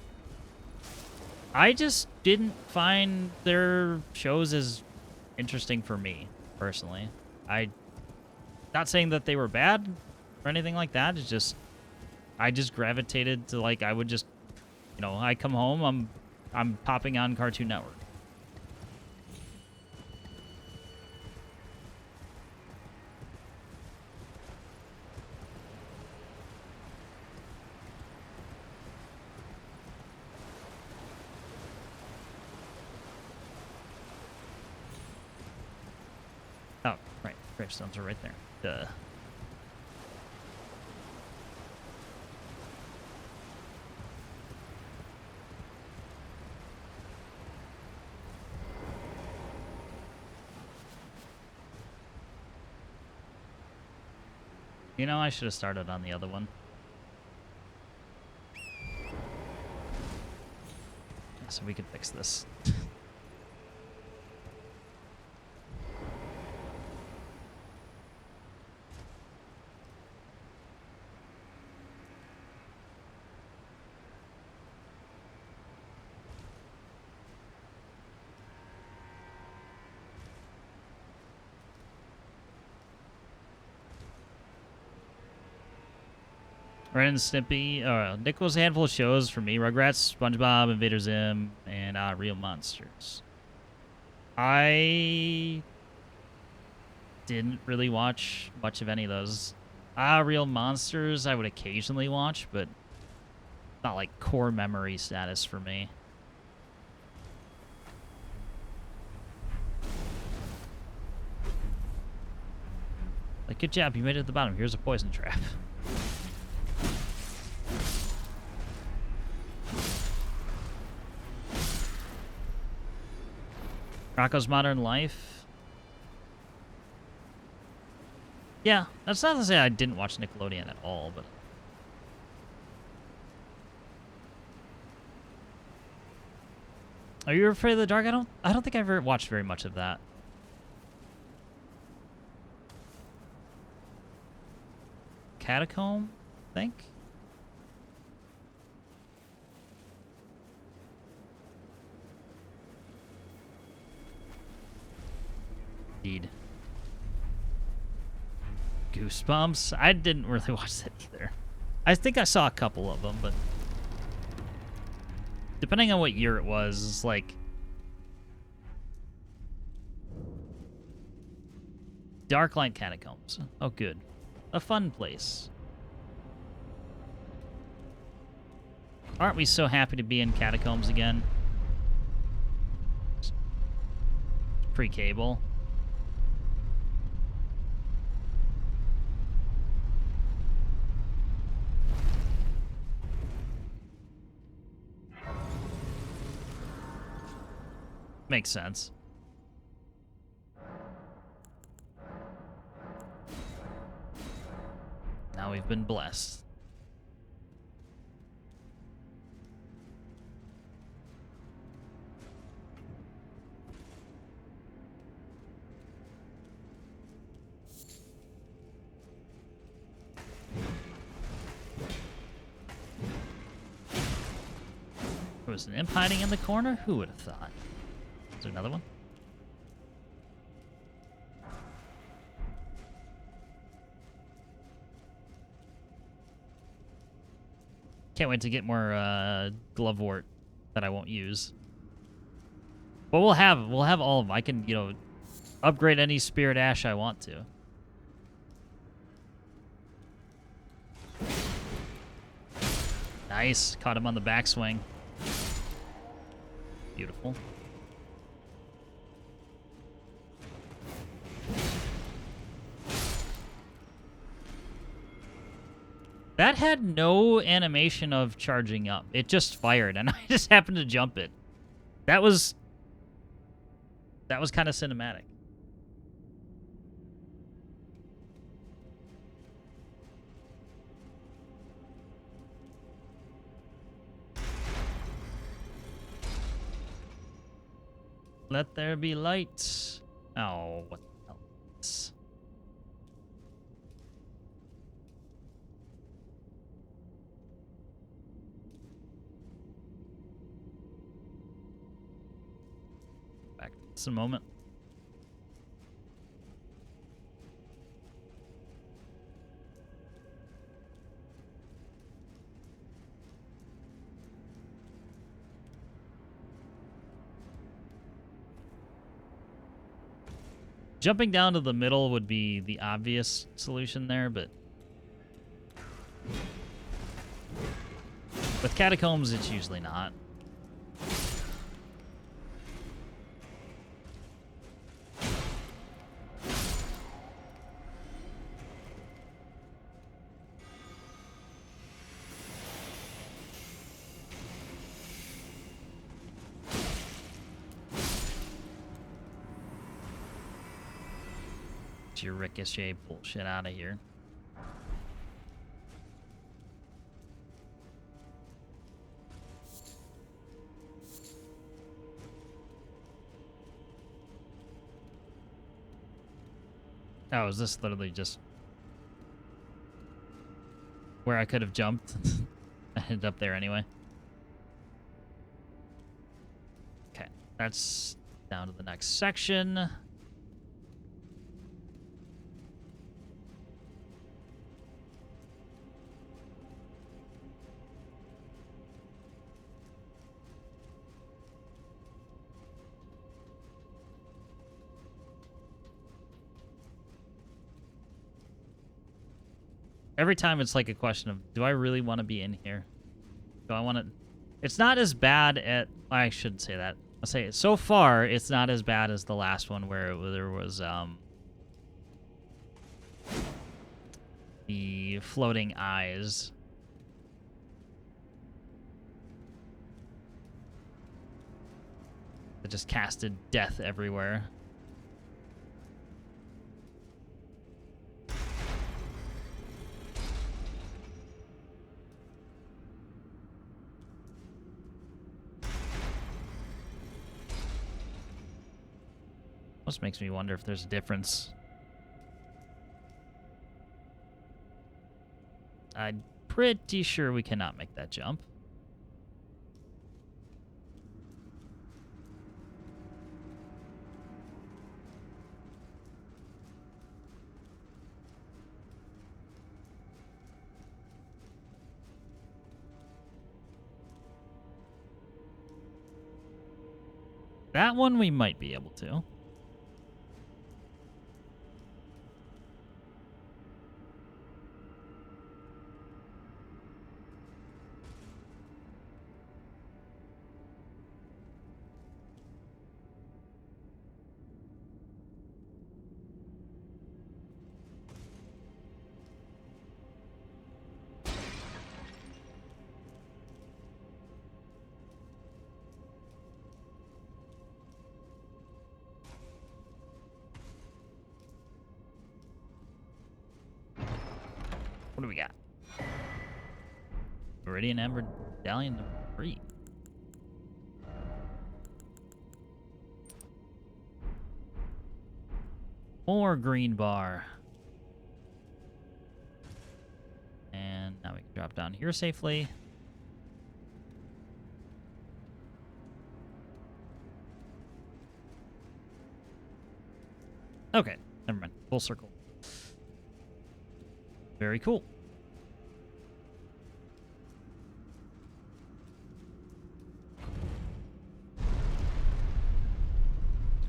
I just didn't find their shows as interesting for me, personally. Not saying that they were bad or anything like that. It's just, I just gravitated to, like, I would just, you know, I come home, I'm popping on Cartoon Network. Oh, right. Gravestones are right there. Duh. You know, I should have started on the other one. So we could fix this. Ren and Snippy. Nick was a handful of shows for me. Rugrats, SpongeBob, Invader Zim, and Real Monsters. I didn't really watch much of any of those. Real Monsters I would occasionally watch, but not like core memory status for me. Like, good job, you made it at the bottom. Here's a poison trap. Rocco's Modern Life. Yeah, that's not to say I didn't watch Nickelodeon at all, but Are You Afraid of the Dark? I don't think I ever watched very much of that. Catacomb, I think. Indeed. Goosebumps. I didn't really watch that either. I think I saw a couple of them, but depending on what year it was, it's like Darklight Catacombs. Oh, good. A fun place. Aren't we so happy to be in Catacombs again? Pre-cable. Makes sense. Now we've been blessed. was an imp hiding in the corner? Who would have thought? Is there another one? Can't wait to get more glovewort that I won't use. But we'll have all of them. I can, you know, upgrade any spirit ash I want to. Nice. Caught him on the backswing. Beautiful. That had no animation of charging up. It just fired, and I just happened to jump it. That was kind of cinematic. Let there be light. Oh, what the hell is this? Back to this in a moment. Jumping down to the middle would be the obvious solution there, but with catacombs, it's usually not. Your ricochet bullshit out of here. Oh, is this literally just where I could have jumped? I ended up there anyway. Okay, that's down to the next section. Every time it's like a question of, do I really want to be in here? Do I want to... It's not as bad at... I shouldn't say that. I'll say, so far, it's not as bad as the last one where there was, the floating eyes. That just casted death everywhere. Almost makes me wonder if there's a difference. I'm pretty sure we cannot make that jump. That one we might be able to. What do we got? Meridian Amber Medallion number 3. More green bar. And now we can drop down here safely. Okay, never mind. Full circle. Very cool.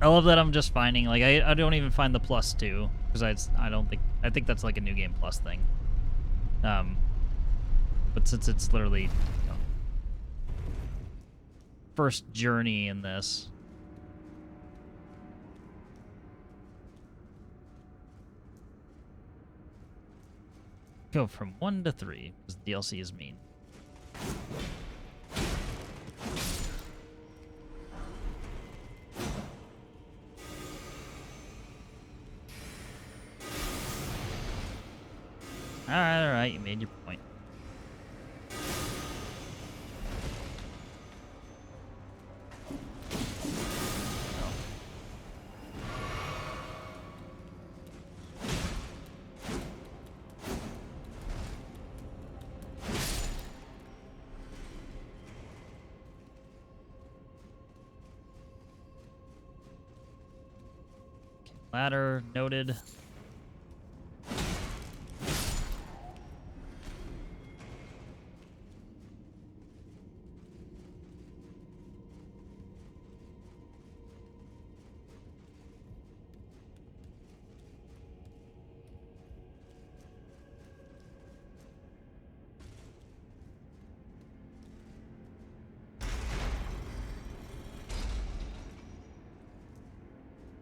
I love that I'm just finding, like, I don't even find the +2, because I think that's like a New Game Plus thing. But since it's literally, you know, first journey in this. Go from 1 to 3, because DLC is mean. Alright, you made your point. Ladder noted.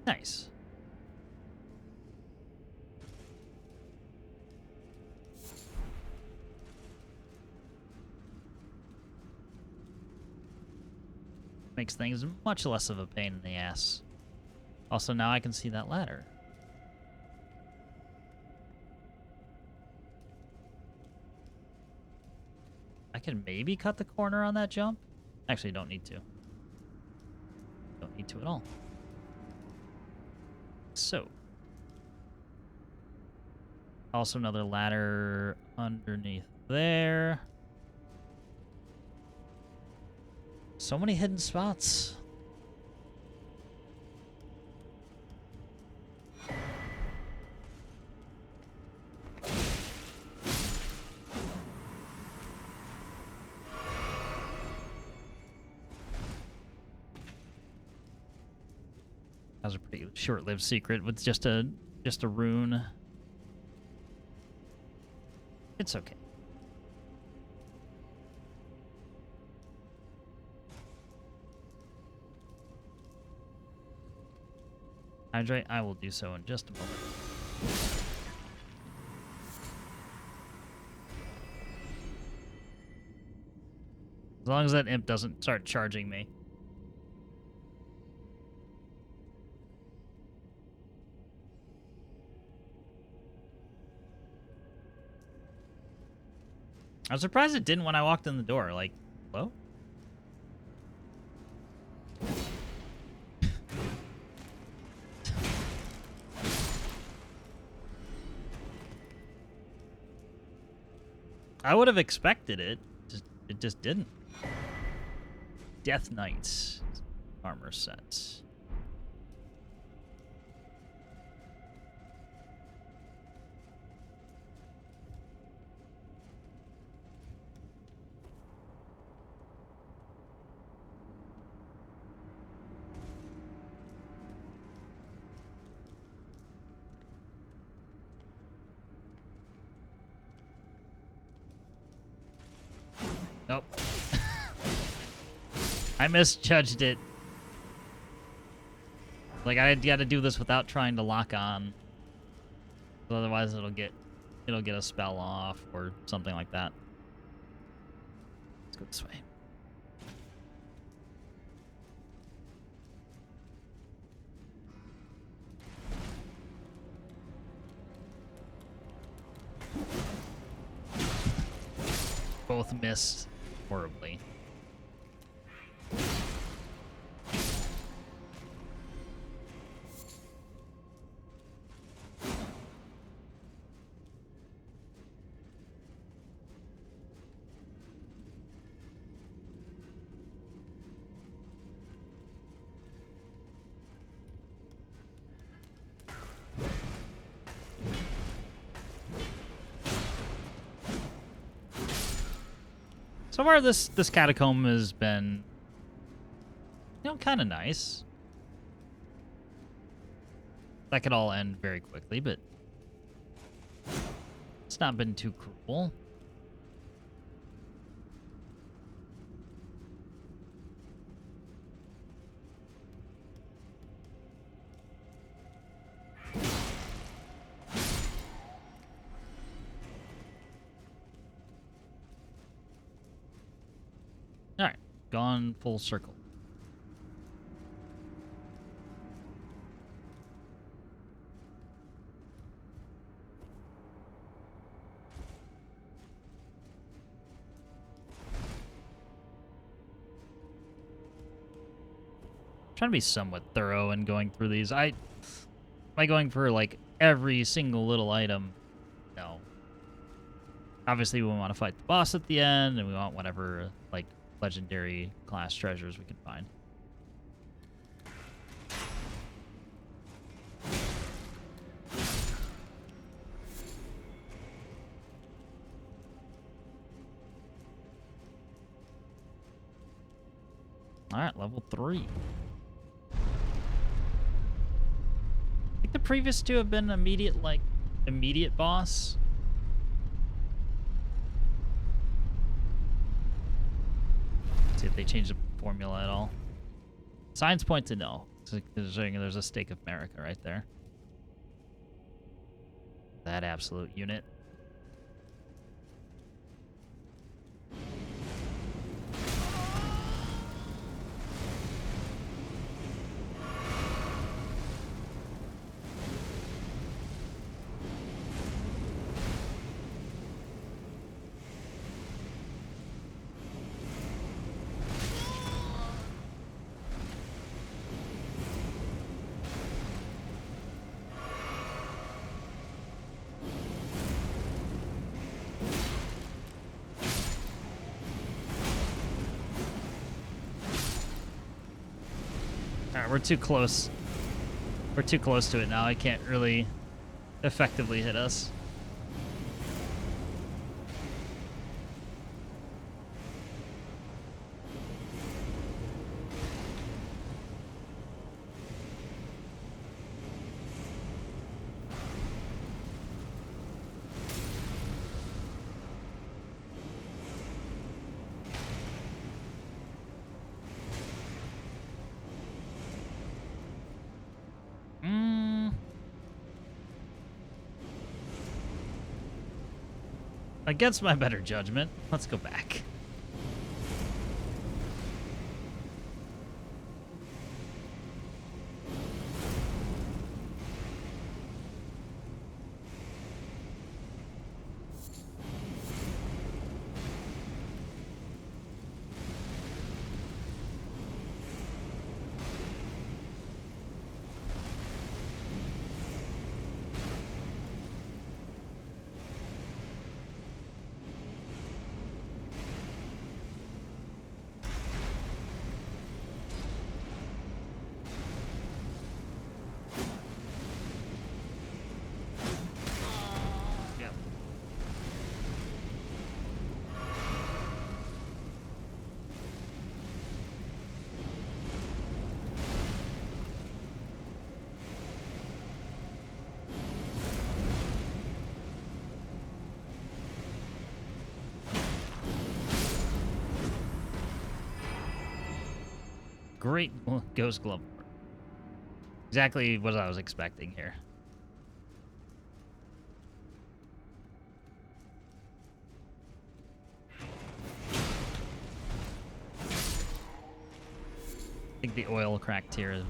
Nice. Makes things much less of a pain in the ass. Also, now I can see that ladder. I can maybe cut the corner on that jump. Actually, don't need to. Don't need to at all. So. Also another ladder underneath there. So many hidden spots. That was a pretty short-lived secret with just a rune. It's okay. Hydrate, I will do so in just a moment. As long as that imp doesn't start charging me. I'm surprised it didn't when I walked in the door. Like, hello? I would have expected it. It just didn't. Death Knight armor set. Nope. I misjudged it. Like, I gotta do this without trying to lock on. Otherwise it'll get a spell off or something like that. Let's go this way. Both missed horribly. So far, this catacomb has been, you know, kind of nice. That could all end very quickly, but it's not been too cruel. All right, gone full circle. Trying to be somewhat thorough in going through these. Am I going for like every single little item? No. Obviously, we want to fight the boss at the end, and we want whatever like legendary class treasures we can find. All right, level 3. I think the previous 2 have been immediate boss. Let's see if they changed the formula at all. Science point to no. There's a stake of America right there. That absolute unit. Alright, we're too close. We're too close to it now. I can't really effectively hit us. Against my better judgment, let's go back. Great Ghost Glove. Exactly what I was expecting here. I think the oil cracked here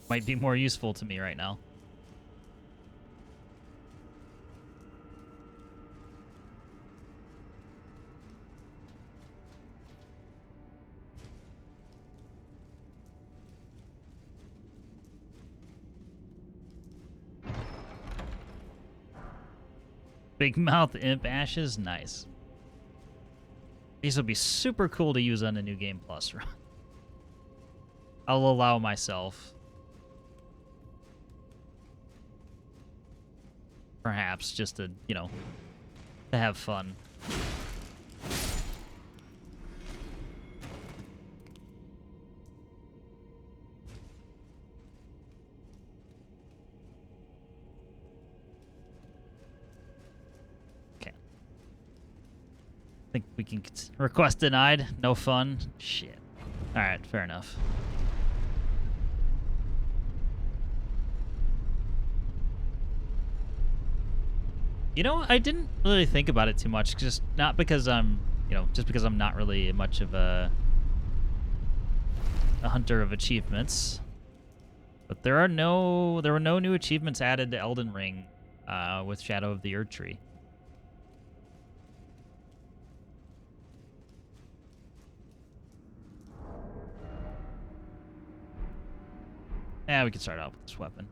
might be more useful to me right now. Big Mouth Imp Ashes, nice. These will be super cool to use on a New Game Plus run. I'll allow myself, perhaps, just to, you know, to have fun. think we can request denied. No fun. Shit. All right, fair enough. You know, I didn't really think about it too much, just not because I'm, just because I'm not really much of a hunter of achievements. But there were no new achievements added to Elden Ring with Shadow of the Erdtree. Yeah, we can start out with this weapon.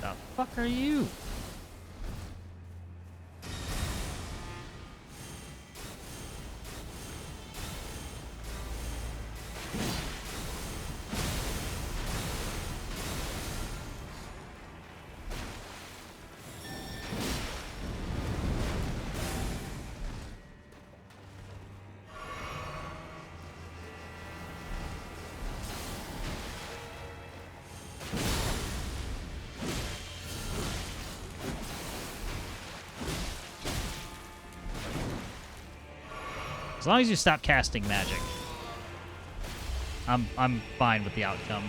The fuck are you? As long as you stop casting magic, I'm fine with the outcome.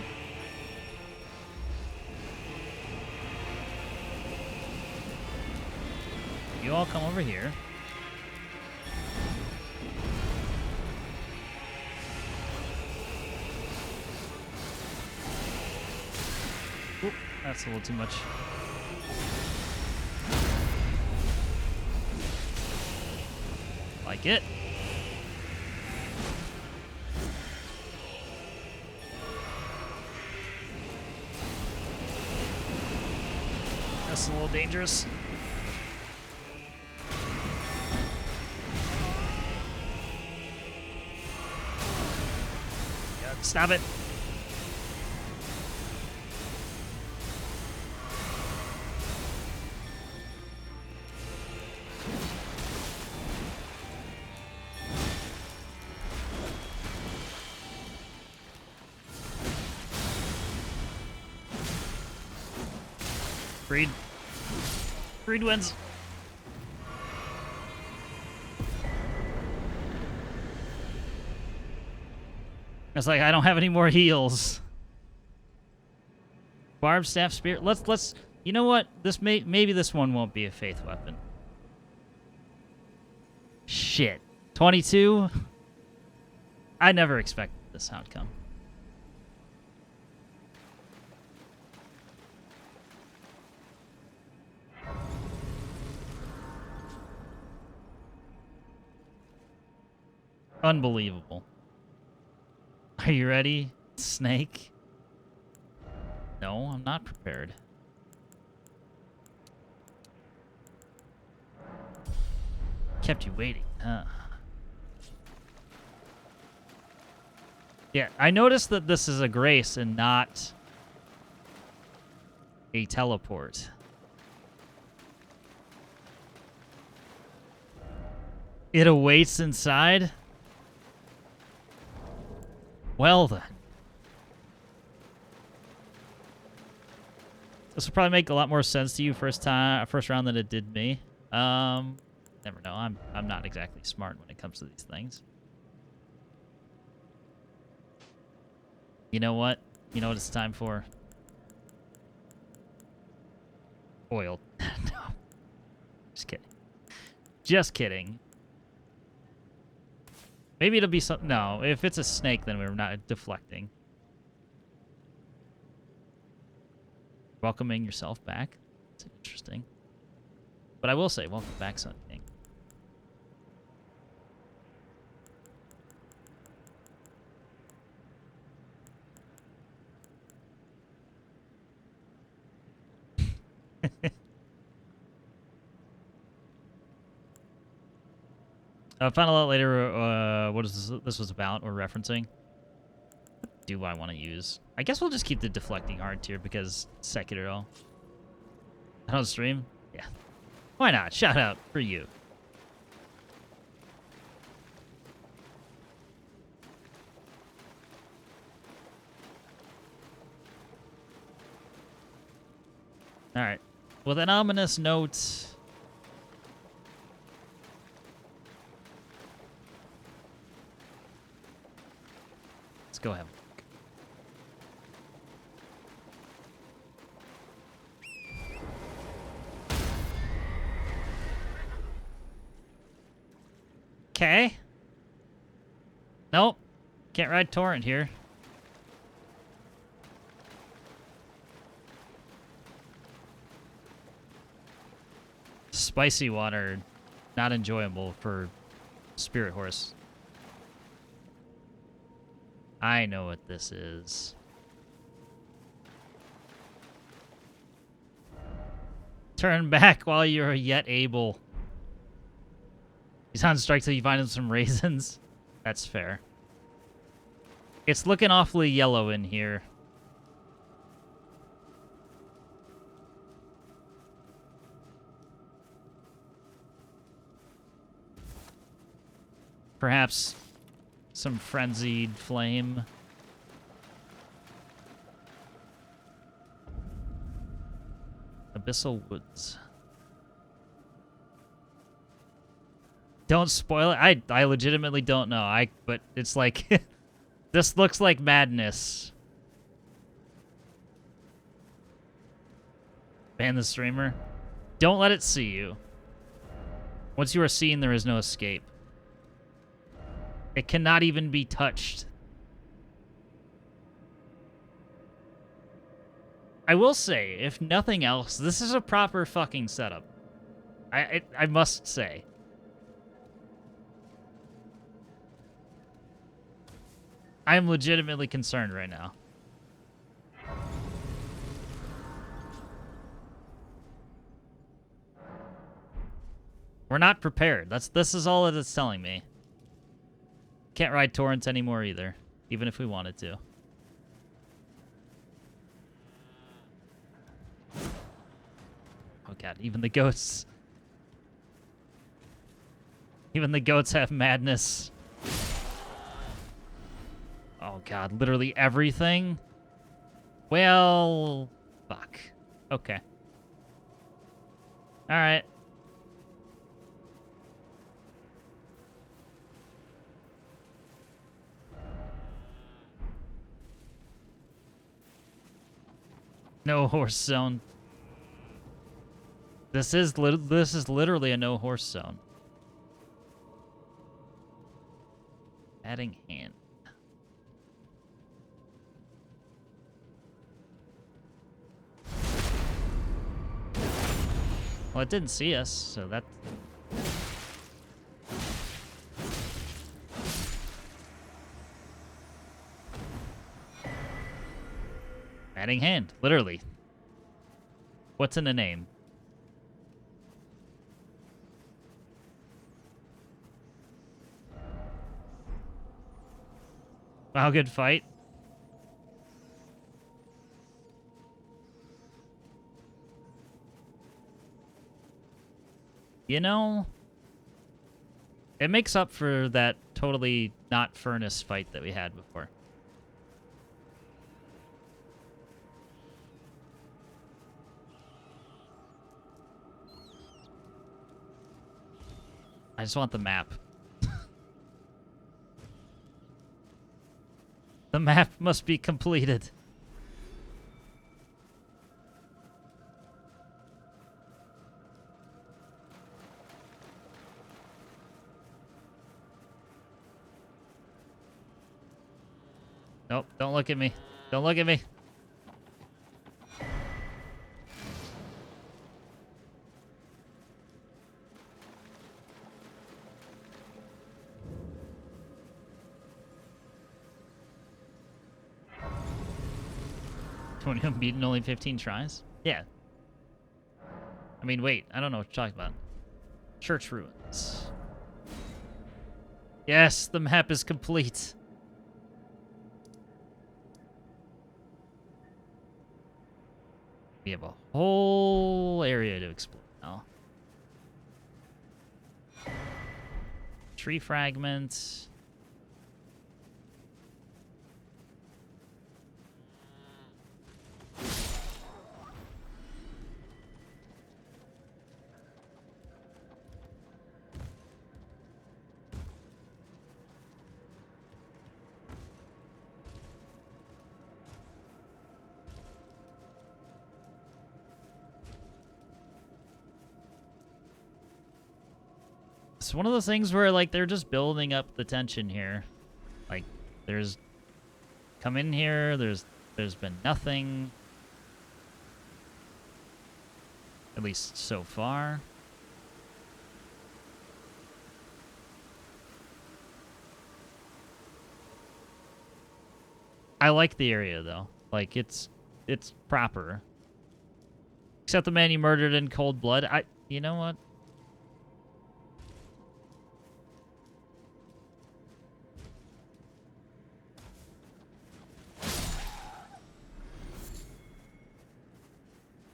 You all come over here. Oop, that's a little too much. Like it. That's a little dangerous. Yeah, stop it. Freed. Freed wins. It's like I don't have any more heals. Barbed staff spear. Let's. You know what? Maybe this one won't be a faith weapon. Shit. 22. I never expected this outcome. Unbelievable. Are you ready, Snake? No, I'm not prepared. Kept you waiting, huh? Yeah, I noticed that this is a grace and not a teleport. It awaits inside? Well then. This will probably make a lot more sense to you first round than it did me. Never know. I'm not exactly smart when it comes to these things. You know what? You know what it's time for? Oil. No. Just kidding. Just kidding. Maybe it'll be something. No, if it's a snake, then we're not deflecting. Welcoming yourself back. That's interesting. But I will say, welcome back, Sun King. Find out later what is this was about or referencing. What do I want to use? I guess we'll just keep the deflecting hard tier because Sekiro. I don't stream? Yeah. Why not? Shout out for you. Alright. With an ominous note... Let's go have a look. Okay. Nope. Can't ride torrent here. Spicy water, not enjoyable for spirit horse. I know what this is. Turn back while you're yet able. He's on strike till you find him some raisins. That's fair. It's looking awfully yellow in here. Perhaps some frenzied flame. Abyssal Woods. Don't spoil it. I legitimately don't know. But it's like this looks like madness. Ban the streamer. Don't let it see you. Once you are seen, there is no escape. It cannot even be touched. I will say, if nothing else, this is a proper fucking setup. I must say. I am legitimately concerned right now. We're not prepared. This is all that it's telling me. Can't ride torrents anymore either, even if we wanted to. Oh god, even the goats. Even the goats have madness. Oh god, literally everything? Well, fuck. Okay. Alright. No horse zone. This is literally a no horse zone. Adding hand. Well, it didn't see us, so that... Adding hand, literally. What's in a name? Wow, good fight. You know, it makes up for that totally not furnace fight that we had before. I just want the map. The map must be completed. Nope, don't look at me. Don't look at me. Beaten only 15 tries? Yeah. I mean, wait. I don't know what you're talking about. Church ruins. Yes, the map is complete. We have a whole area to explore now. Tree fragments. It's one of those things where, like, they're just building up the tension here. Like, there's... Come in here, there's been nothing. At least so far. I like the area, though. Like, it's proper. Except the man you murdered in cold blood. You know what?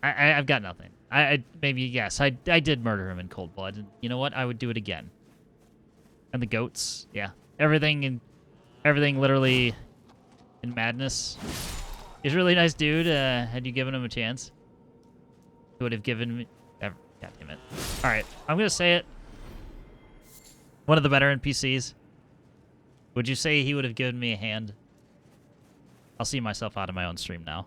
I've got nothing. Maybe, yes, I did murder him in cold blood. And you know what? I would do it again. And the goats, yeah. Everything literally in madness. He's a really nice dude. Had you given him a chance, he would have given me... God damn it. Alright, I'm gonna say it. One of the better NPCs. Would you say he would have given me a hand? I'll see myself out of my own stream now.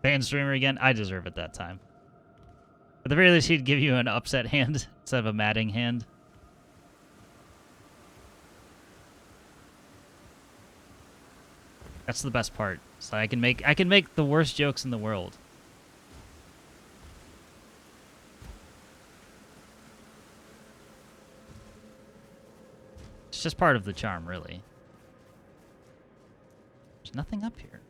Fan streamer again? I deserve it that time. At the very least, he'd give you an upset hand instead of a matting hand. That's the best part. So I can make the worst jokes in the world. It's just part of the charm, really. There's nothing up here.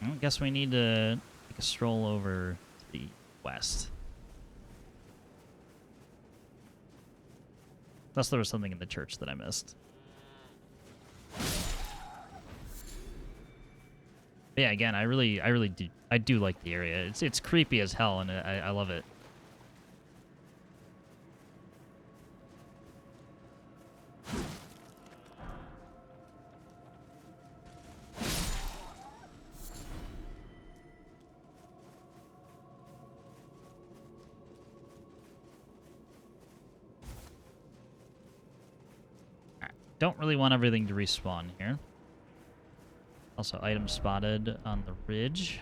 I guess we need to take a stroll over to the west. Unless there was something in the church that I missed. But yeah, again, I do like the area. It's creepy as hell, and I love it. Don't really want everything to respawn here. Also, item spotted on the ridge.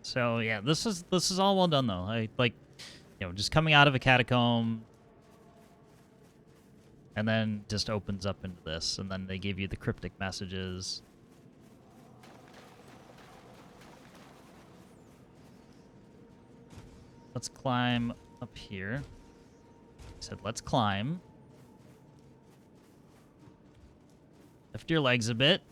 So yeah, this is all well done though. I like, you know, just coming out of a catacomb, and then just opens up into this, and then they give you the cryptic messages. Let's climb up here. I said let's climb. Lift your legs a bit.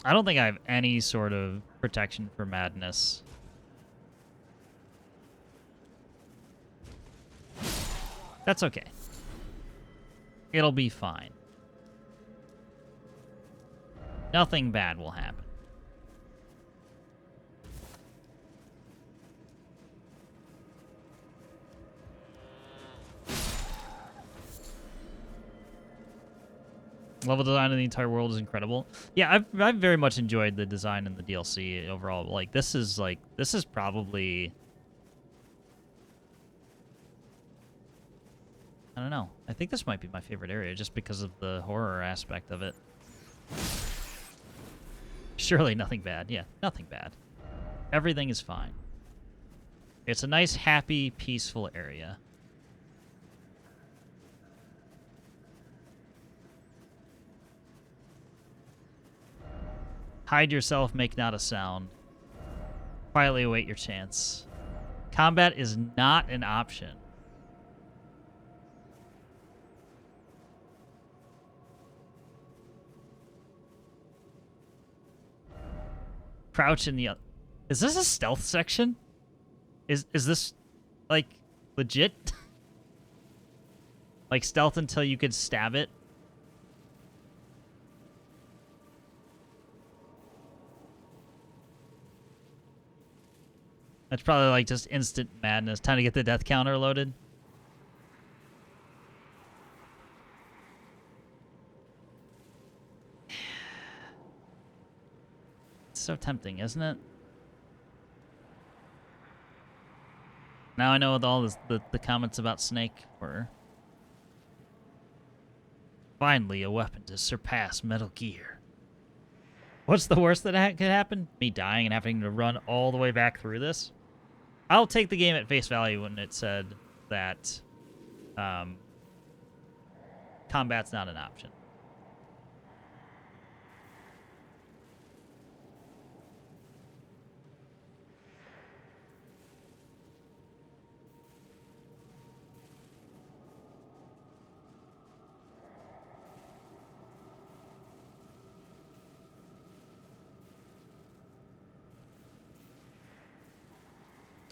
I don't think I have any sort of protection for madness. That's okay. It'll be fine. Nothing bad will happen. Level design of the entire world is incredible. Yeah, I've very much enjoyed the design in the DLC overall. Like this is probably I don't know. I think this might be my favorite area just because of the horror aspect of it. Surely nothing bad. Yeah, nothing bad. Everything is fine. It's a nice, happy, peaceful area. Hide yourself, make not a sound. Quietly await your chance. Combat is not an option. Crouch in the... Is this a stealth section? Is this, like, legit? Like, stealth until you could stab it? That's probably, like, just instant madness. Time to get the death counter loaded. It's so tempting, isn't it? Now I know what all the comments about Snake were. Finally, a weapon to surpass Metal Gear. What's the worst that could happen? Me dying and having to run all the way back through this? I'll take the game at face value when it said that combat's not an option.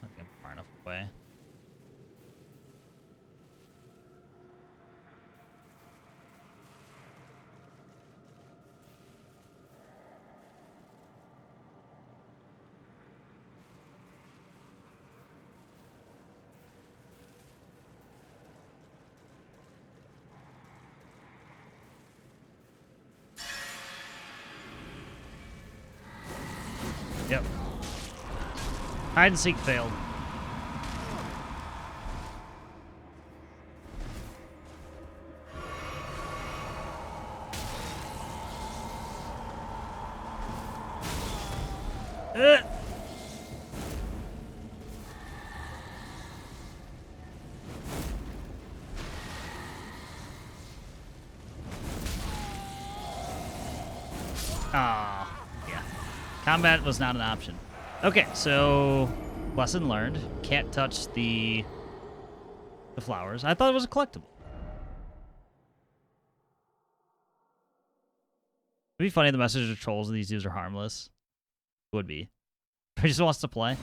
I think I'm far enough away. Yep. Hide and seek failed. Ah, yeah. Combat was not an option. Okay, so lesson learned. Can't touch the flowers. I thought it was a collectible. It'd be funny if the message of trolls and these dudes are harmless. It would be. He just wants to play.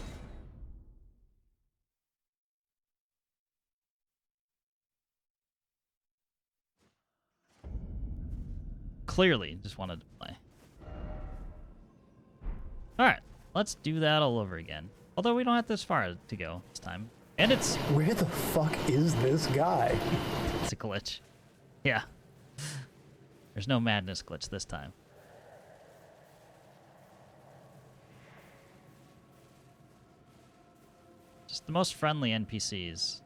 Clearly, just wanted to play. Alright, let's do that all over again. Although we don't have this far to go this time. And it's... Where the fuck is this guy? It's a glitch. Yeah. There's no madness glitch this time. Just the most friendly NPCs.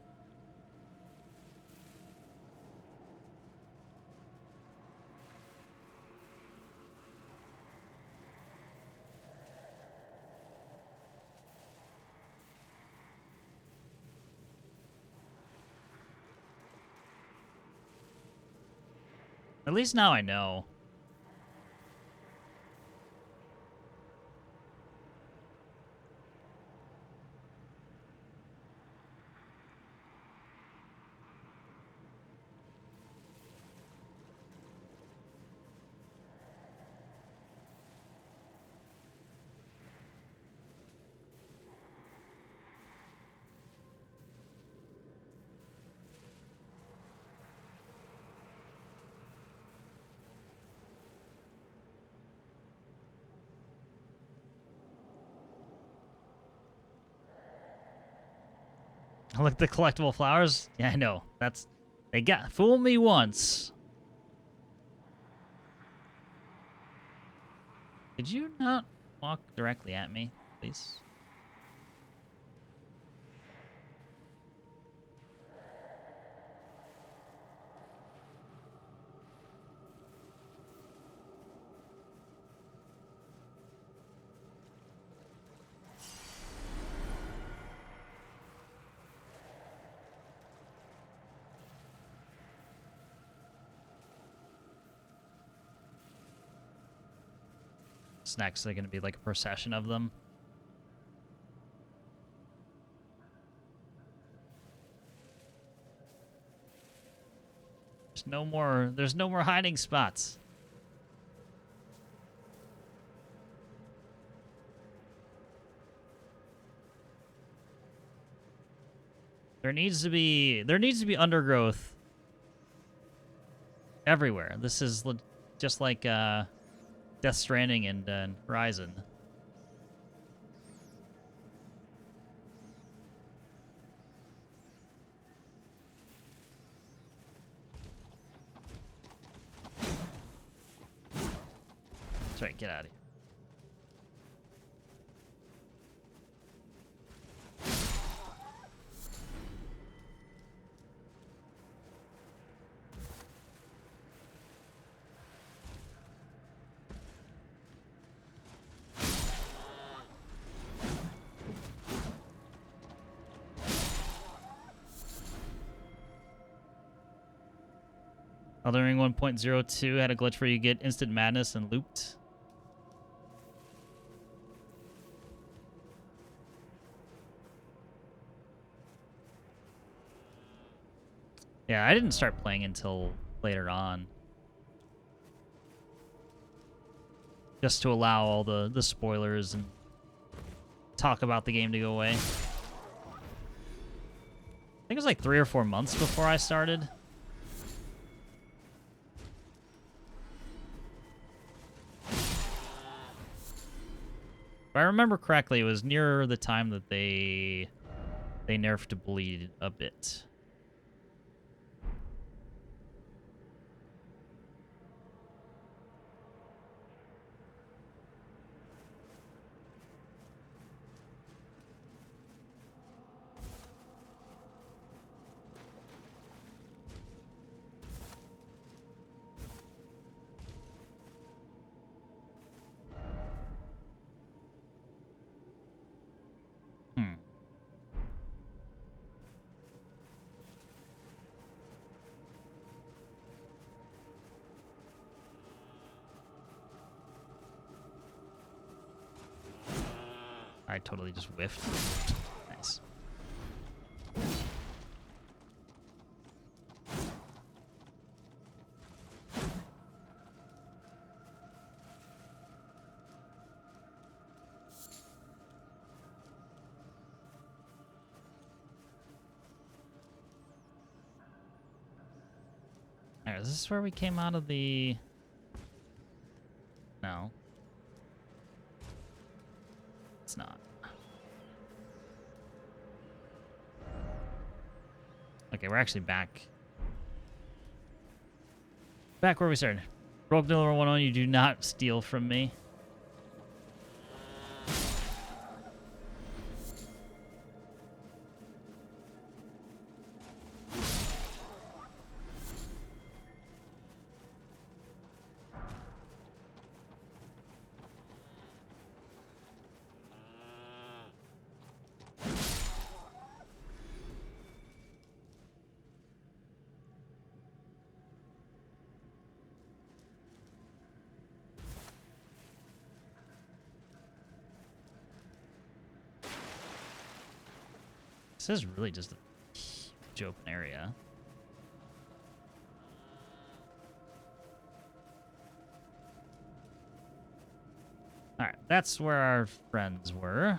At least now I know. Look, the collectible flowers. Yeah, I know. That's... They got... Fool me once. Could you not walk directly at me, please? What's next? They're going to be like a procession of them. There's no more hiding spots. There needs to be undergrowth everywhere. This is just like Death Stranding and Horizon. That's right, get out of here. Elden Ring 1.02 had a glitch where you get instant madness and looped. Yeah, I didn't start playing until later on. Just to allow all the spoilers and talk about the game to go away. I think it was like 3 or 4 months before I started. If I remember correctly, it was near the time that they nerfed bleed a bit. I totally just whiffed. Nice. Alright, is this where we came out of the... No. It's not. Okay, we're actually back. Back where we started. Rogue number 1 on, you do not steal from me. This is really just a huge open area. Alright, that's where our friends were.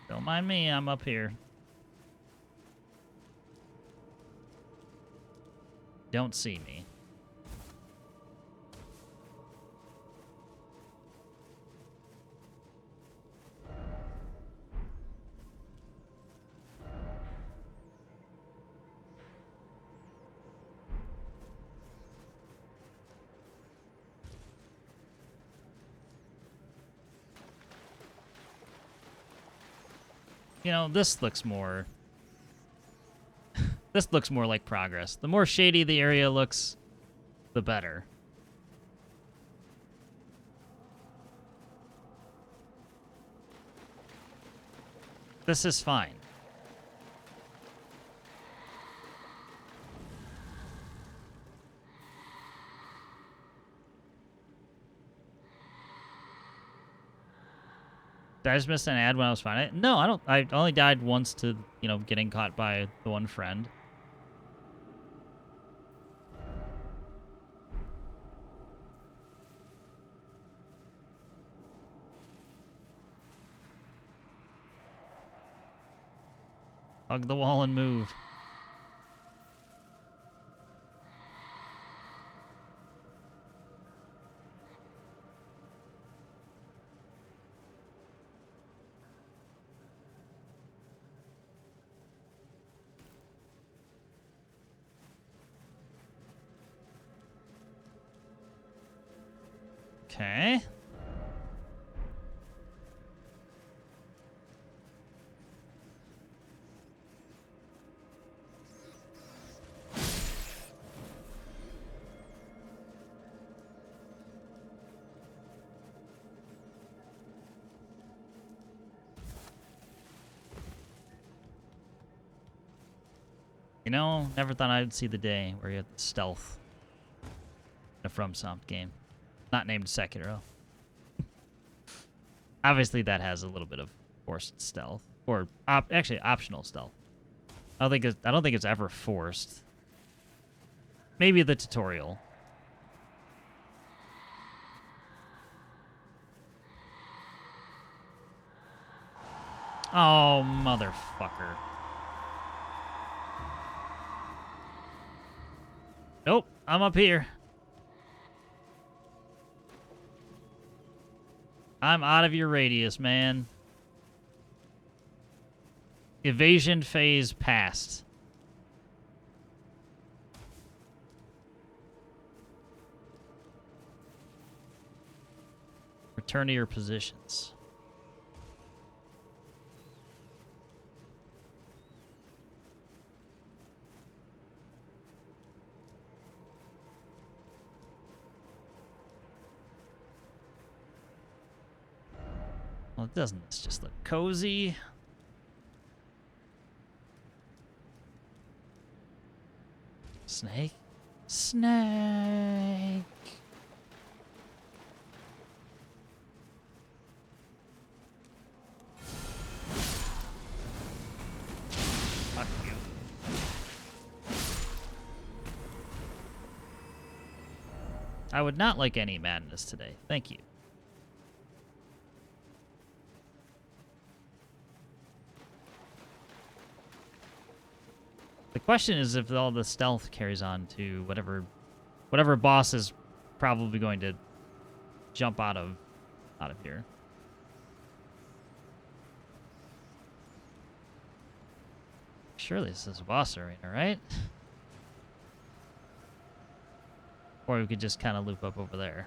Don't mind me, I'm up here. Don't see me. You know, this looks more... this looks more like progress. The more shady the area looks, the better. This is fine. Did I just miss an ad when I was finding it? No, I don't. I only died once to, you know, getting caught by the one friend. Hug the wall and move. Okay. You know, never thought I'd see the day where you have stealth in a FromSoft game. Not named Sekiro. Obviously, that has a little bit of forced stealth, or actually optional stealth. I don't think it's ever forced. Maybe the tutorial. Oh, motherfucker. Nope, I'm up here. I'm out of your radius, man. Evasion phase passed. Return to your positions. Well, doesn't this just look cozy? Snake? Snake! Fuck you. I would not like any madness today. Thank you. The question is if all the stealth carries on to whatever boss is probably going to jump out of here. Surely this is a boss arena, right? Or we could just kind of loop up over there.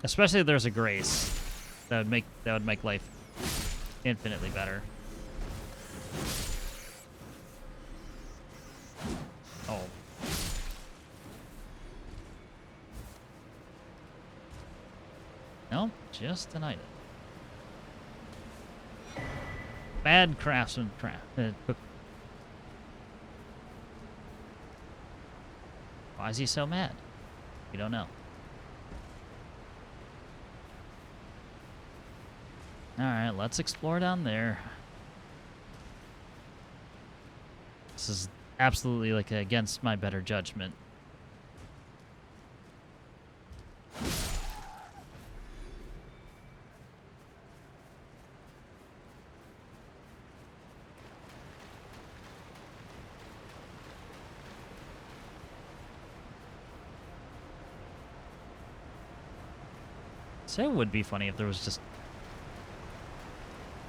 Especially if there's a grace, that would make life infinitely better. Oh. Nope, just denied it. Bad craftsman Why is he so mad? We don't know. Alright, let's explore down there. This is absolutely like against my better judgment. So it would be funny if there was just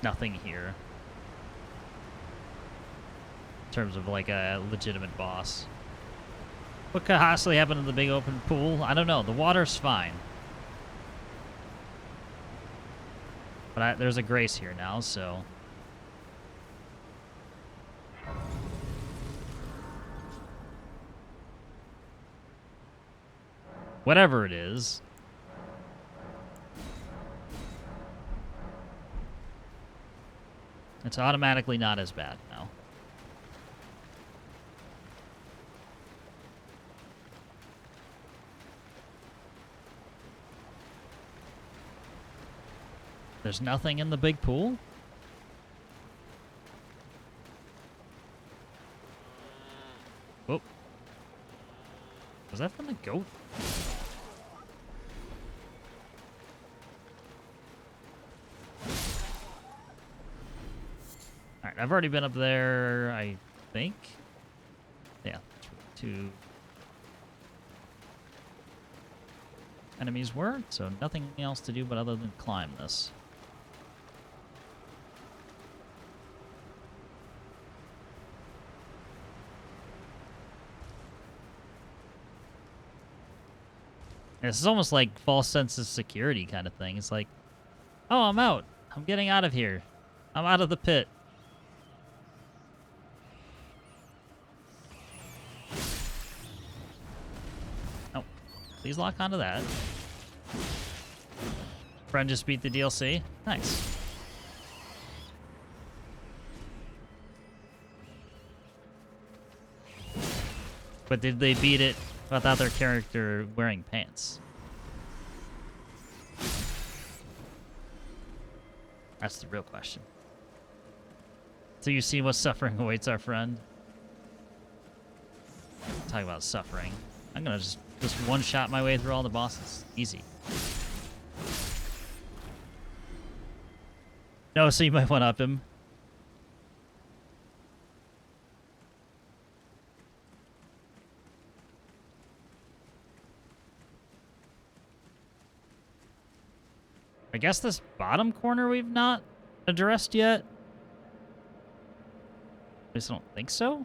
nothing here in terms of like a legitimate boss. What could possibly happen in the big open pool? I don't know. The water's fine. But there's a grace here now, so... whatever it is... It's automatically not as bad now. There's nothing in the big pool? Whoop. Was that from the goat? Alright, I've already been up there, I think. Yeah, two enemies were, so nothing else to do but other than climb this. This is almost like false sense of security kind of thing. It's like, oh, I'm out. I'm getting out of here. I'm out of the pit. Oh, please lock onto that. Friend just beat the DLC. Nice. But did they beat it without their character wearing pants? That's the real question. So you see what suffering awaits our friend? Talk about suffering. I'm gonna just one-shot my way through all the bosses. Easy. No, so you might want to up him. I guess this bottom corner we've not addressed yet. I just don't think so.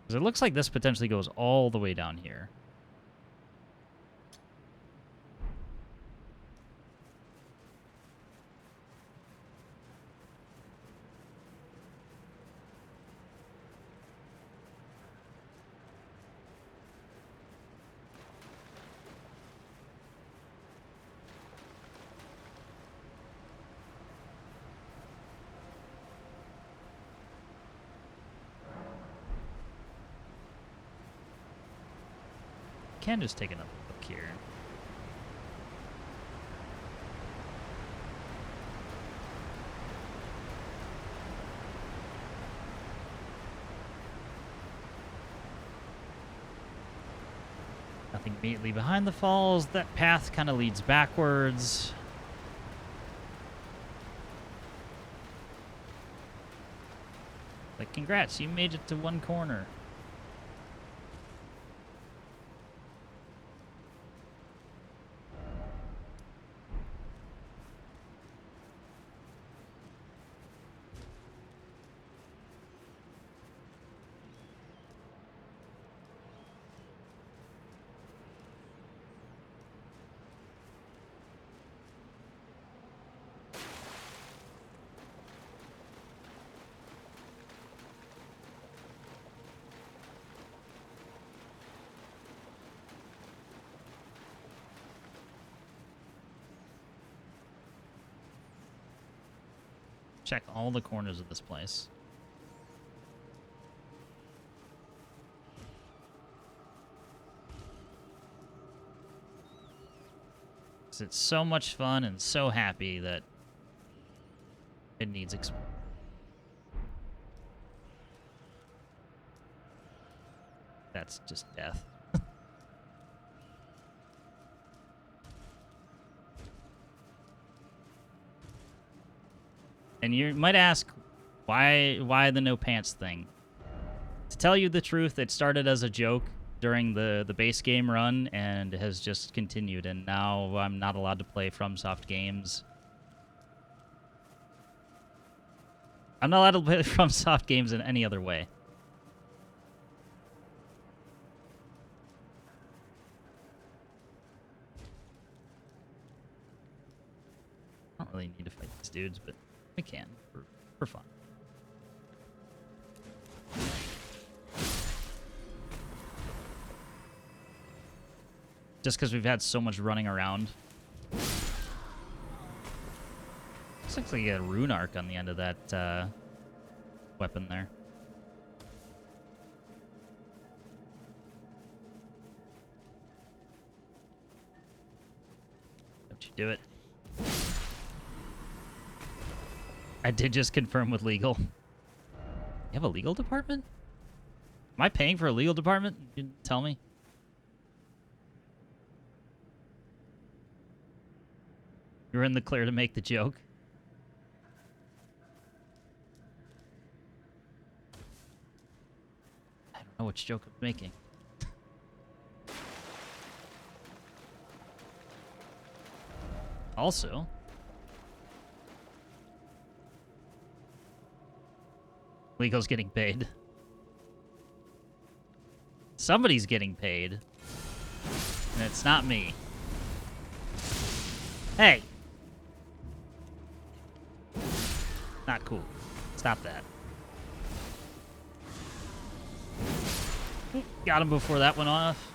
Because it looks like this potentially goes all the way down here. Can just take another look here. Nothing immediately behind the falls. That path kind of leads backwards. Like, congrats, you made it to one corner. Check all the corners of this place. It's so much fun and so happy that it needs exploring. That's just death. And you might ask, why the no pants thing? To tell you the truth, it started as a joke during the base game run and has just continued, and now I'm not allowed to play FromSoft games. I'm not allowed to play FromSoft games in any other way. I don't really need to fight these dudes, but I can for fun. Just because we've had so much running around. This looks like a rune arc on the end of that weapon there. Don't you do it. I did just confirm with legal. You have a legal department? Am I paying for a legal department? You didn't tell me. You're in the clear to make the joke. I don't know which joke I'm making. Also, legal's getting paid. Somebody's getting paid. And it's not me. Hey! Not cool. Stop that. Got him before that went off.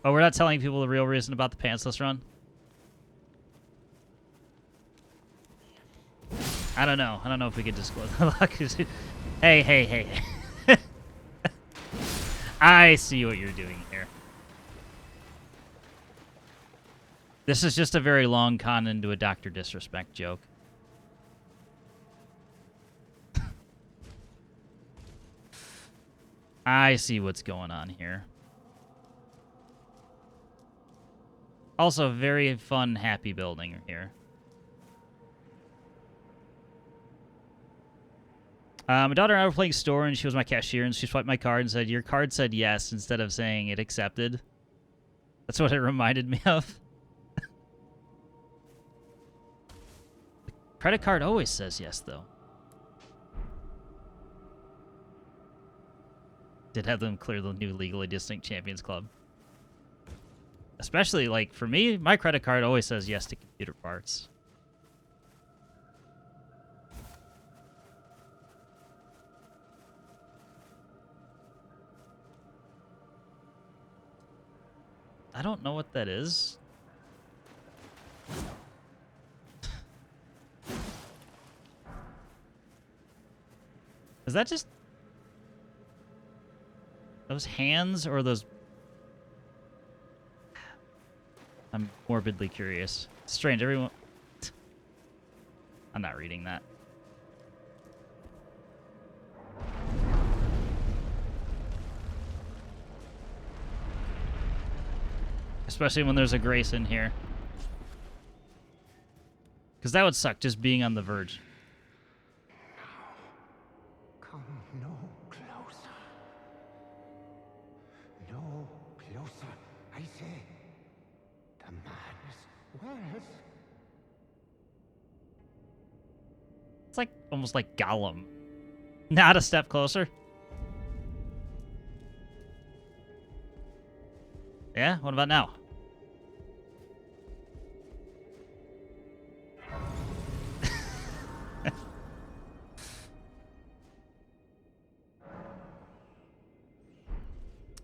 Oh, we're not telling people the real reason about the pantsless run? I don't know. I don't know if we could disclose. Hey, hey, hey. I see what you're doing here. This is just a very long con into a Dr. Disrespect joke. I see what's going on here. Also, very fun, happy building here. My daughter and I were playing store, and she was my cashier, and she swiped my card and said, "Your card said yes," instead of saying it accepted. That's what it reminded me of. The credit card always says yes, though. Did have them clear the new legally distinct Champions Club. Especially, like, for me, my credit card always says yes to computer parts. I don't know what that is. Is that just those hands or those? I'm morbidly curious. Strange, everyone. I'm not reading that. Especially when there's a Grace in here. Because that would suck, just being on the verge. Come no closer. No closer, I say. The madness wears. It's like almost like Gollum. Not a step closer. Yeah, what about now?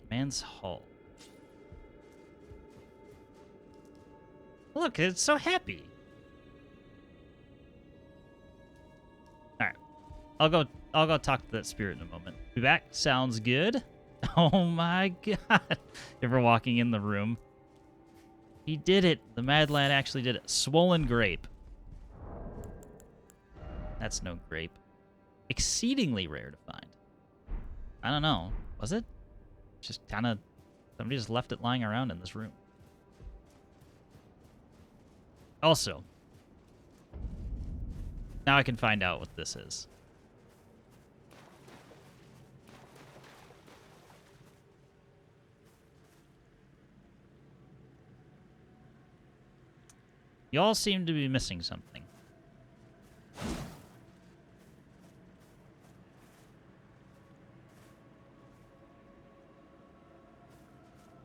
Man's Hall. Look, it's so happy. All right, I'll go talk to that spirit in a moment. Be back. Sounds good. Oh my god! Ever walking in the room? He did it. The Mad Lad actually did it. Swollen grape. That's no grape. Exceedingly rare to find. I don't know. Was it? Just kind of... Somebody just left it lying around in this room. Also, now I can find out what this is. Y'all seem to be missing something.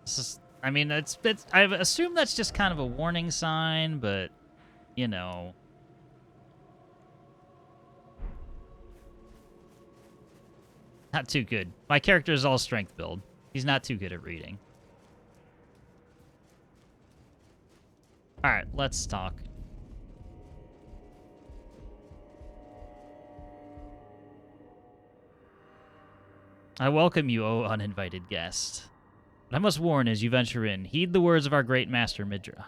This is, I mean, it's I assume that's just kind of a warning sign, but, you know. Not too good. My character is all strength build. He's not too good at reading. Alright, let's talk. I welcome you, O uninvited guest. But I must warn as you venture in, heed the words of our great master Midra.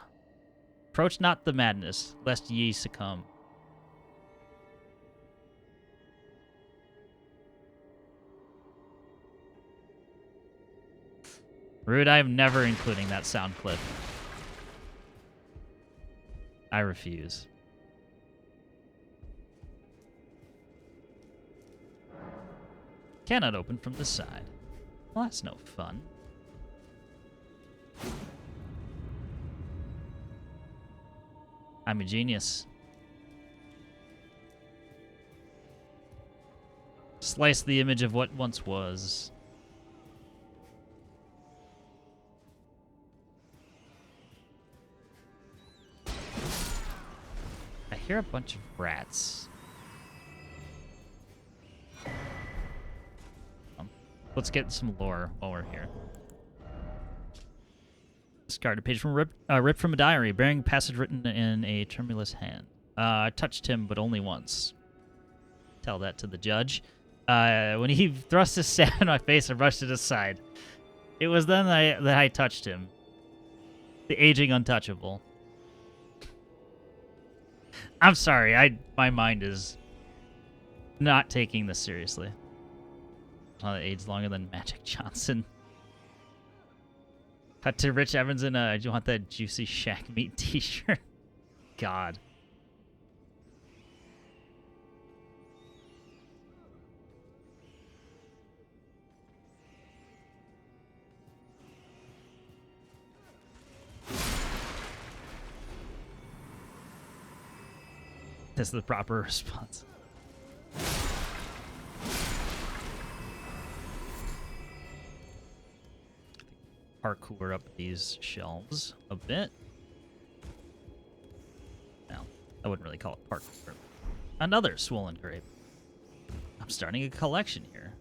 Approach not the madness, lest ye succumb. Rude, I am never including that sound clip. I refuse. Cannot open from the side. Well, that's no fun. I'm a genius. Slice the image of what once was. I hear a bunch of rats. Let's get some lore while we're here. Discard a page from ripped from a diary, bearing a passage written in a tremulous hand. I touched him, but only once. Tell that to the judge. When he thrust his stab in my face, I brushed it aside. It was then that I touched him. The aging untouchable. I'm sorry, my mind is not taking this seriously. Oh, that aids longer than Magic Johnson. Cut to Rich Evans in a, do you want that juicy shack meat t-shirt? God. This is the proper response. Parkour up these shelves a bit. Well, I wouldn't really call it parkour. Another swollen grape. I'm starting a collection here.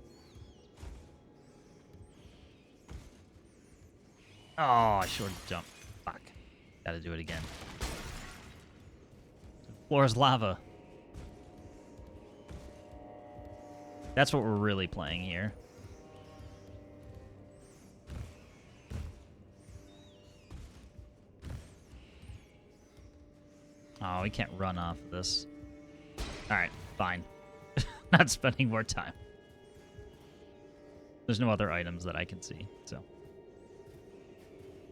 Oh, I short jump. Fuck. Gotta do it again. The floor is lava. That's what we're really playing here. Oh, we can't run off of this. Alright, fine. Not spending more time. There's no other items that I can see, so.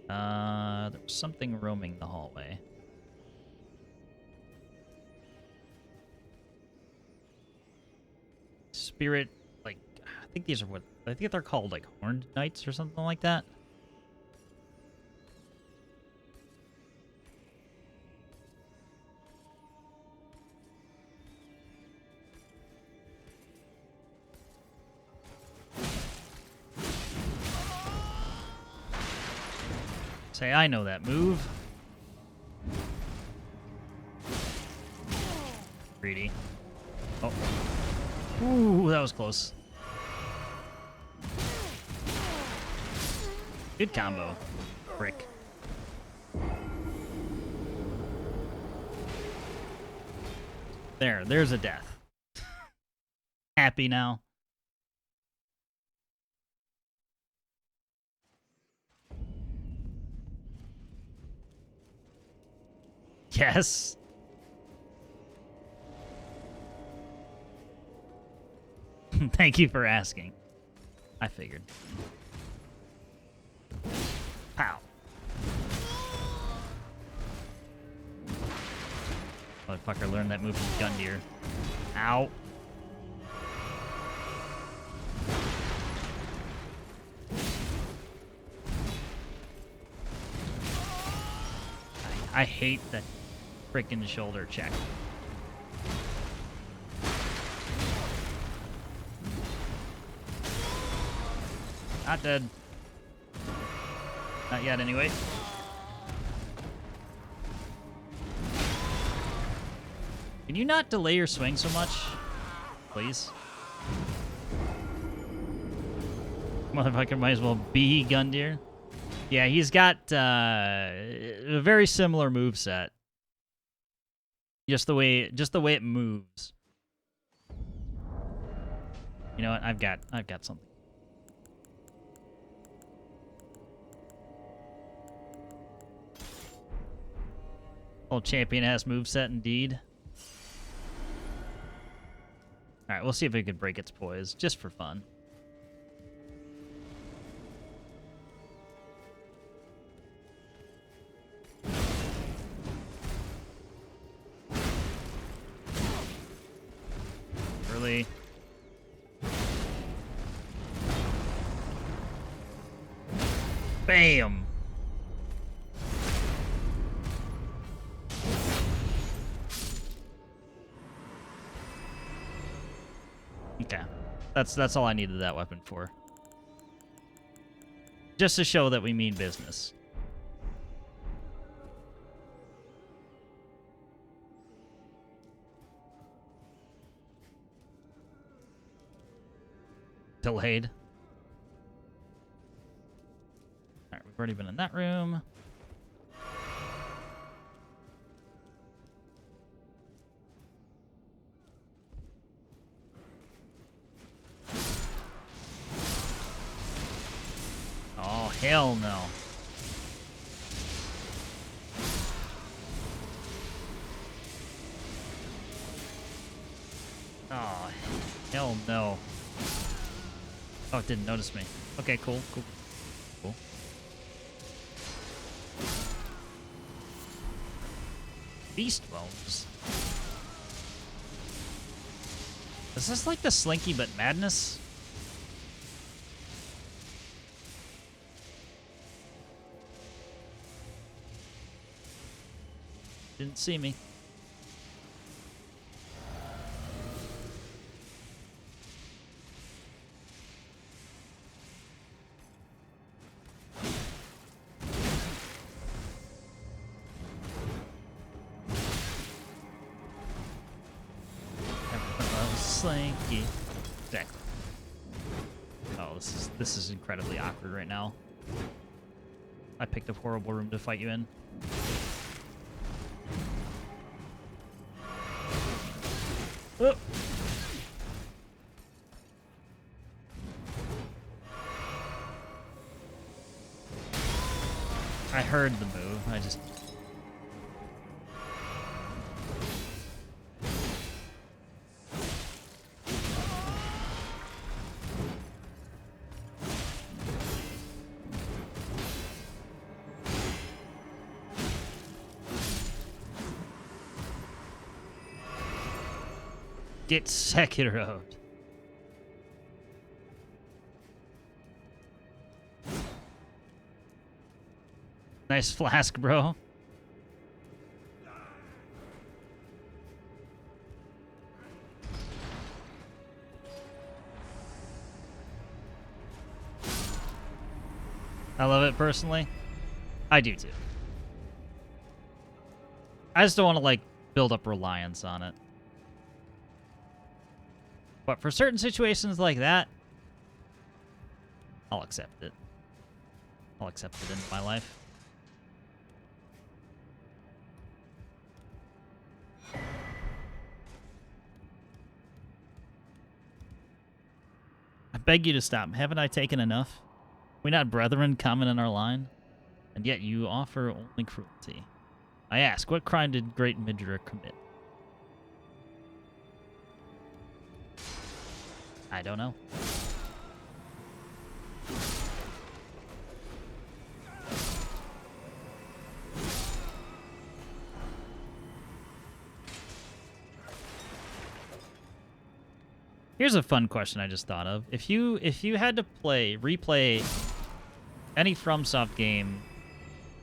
There was something roaming the hallway. Spirit, like, I think these are what, I think they're called, like, Horned Knights or something like that. Say, I know that move. Greedy. Oh. Ooh, that was close. Good combo. Frick. There's a death. Happy now. Yes. Thank you for asking. I figured. Pow. Motherfucker learned that move from Gundyr. Ow. I hate that freaking shoulder check. Not dead. Not yet, anyway. Can you not delay your swing so much? Please? Motherfucker might as well be Gundyr. Yeah, he's got a very similar moveset. Just the way it moves. You know what? I've got something. Old champion has moveset indeed. Alright, we'll see if we can break its poise, just for fun. Early. Bam! Okay. That's all I needed that weapon for. Just to show that we mean business. Delayed. Alright, we've already been in that room. Oh, hell no. Oh, hell no. Oh, it didn't notice me. Okay, cool. Beast bones. Is this like the Slinky but madness? Didn't see me. Slinky. Exactly. Oh, this is incredibly awkward right now. I picked a horrible room to fight you in. Oh. I heard the move. I just... Get Sekiro'd. Nice flask, bro. I love it personally. I do too. I just don't want to, like, build up reliance on it. But for certain situations like that, I'll accept it. I'll accept it into my life. I beg you to stop. Haven't I taken enough? We not brethren common in our line? And yet you offer only cruelty. I ask, what crime did great Midra commit? I don't know. Here's a fun question I just thought of. If you had to replay any FromSoft game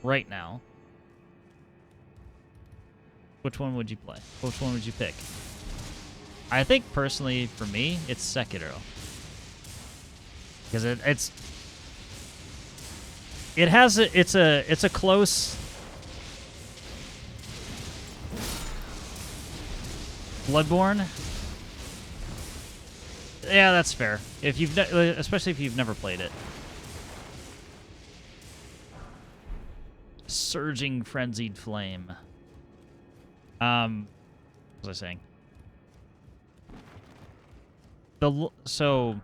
right now, which one would you play? Which one would you pick? I think personally, for me, it's Sekiro, because it's a close Bloodborne. Yeah, that's fair. If you've especially if you've never played it. Surging frenzied flame. What was I saying? So,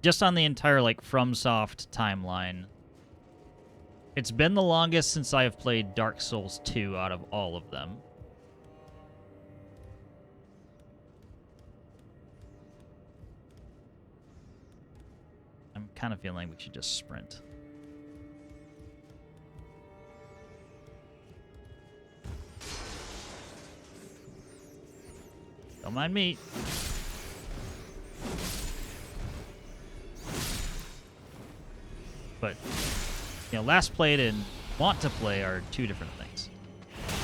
just on the entire, like, FromSoft timeline, it's been the longest since I have played Dark Souls 2 out of all of them. I'm kind of feeling we should just sprint. Don't mind me. But, you know, last played and want to play are two different things.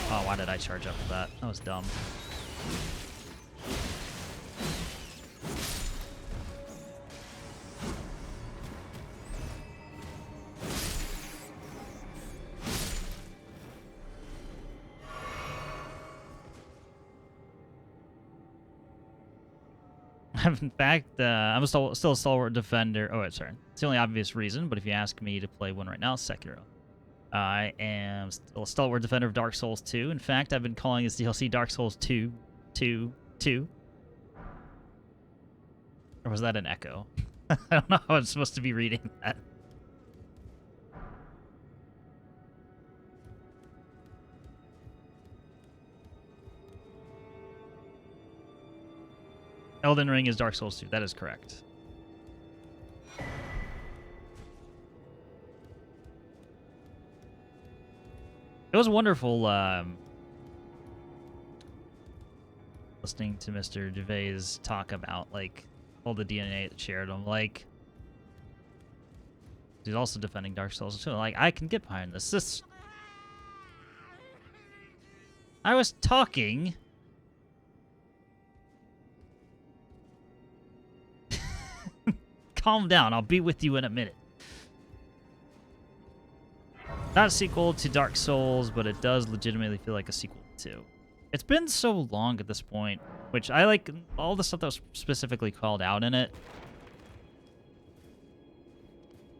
Oh, why did I charge up for that? That was dumb. In fact, I'm still a stalwart defender. Oh, wait, sorry. It's the only obvious reason, but if you ask me to play one right now, Sekiro. I am still a stalwart defender of Dark Souls 2. In fact, I've been calling this DLC Dark Souls 2. Or was that an echo? I don't know how I'm supposed to be reading that. Elden Ring is Dark Souls 2. That is correct. It was wonderful listening to Mr. Gervais talk about, like, all the DNA that shared him. Like, he's also defending Dark Souls 2. Like, I can get behind this. I was talking... Calm down, I'll be with you in a minute. Not a sequel to Dark Souls, but it does legitimately feel like a sequel to. It's been so long at this point, which I like all the stuff that was specifically called out in it.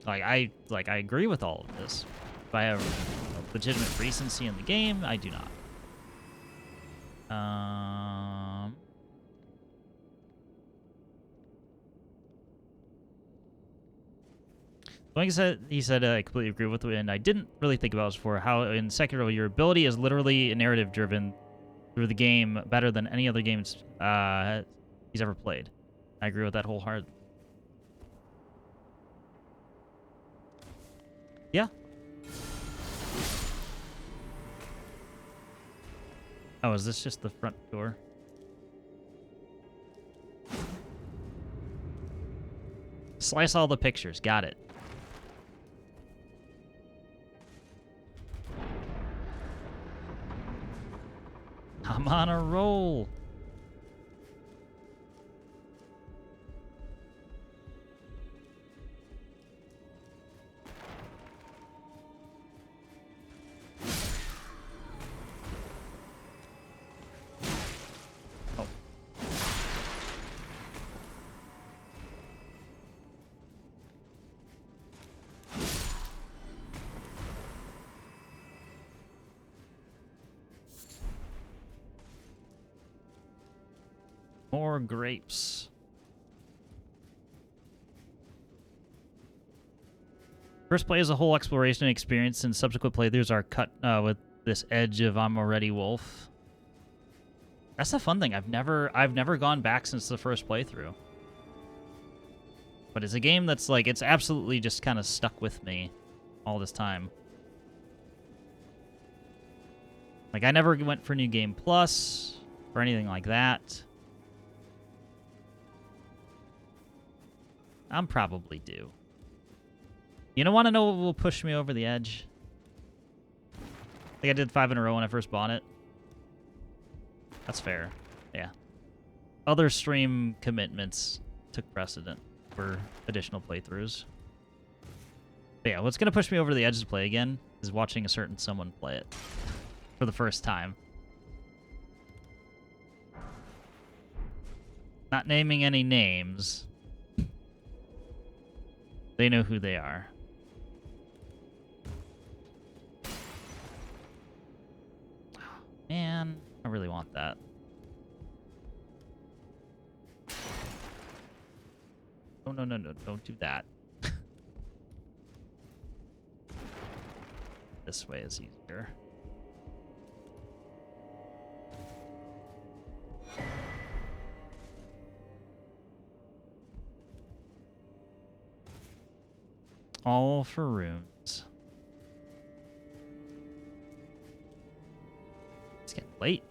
I agree with all of this. If I have legitimate recency in the game, I do not. Like he said, I completely agree with it, and I didn't really think about this before, how in Sekiro, your ability is literally narrative-driven through the game better than any other games he's ever played. I agree with that wholeheartedly. Yeah. Oh, is this just the front door? Slice all the pictures. Got it. I'm on a roll. Oh. More grapes. First play is a whole exploration experience, and subsequent playthroughs are cut with this edge of I'm already wolf. That's the fun thing. I've never gone back since the first playthrough. But it's a game that's like, it's absolutely just kind of stuck with me all this time. Like, I never went for New Game Plus or anything like that. I'm probably due. You don't want to know what will push me over the edge? I think I did 5 in a row when I first bought it. That's fair. Yeah. Other stream commitments took precedent for additional playthroughs. But yeah, what's going to push me over the edge to play again is watching a certain someone play it for the first time. Not naming any names. They know who they are. no, no, no. Don't do that. This way is easier. All for runes. It's getting late.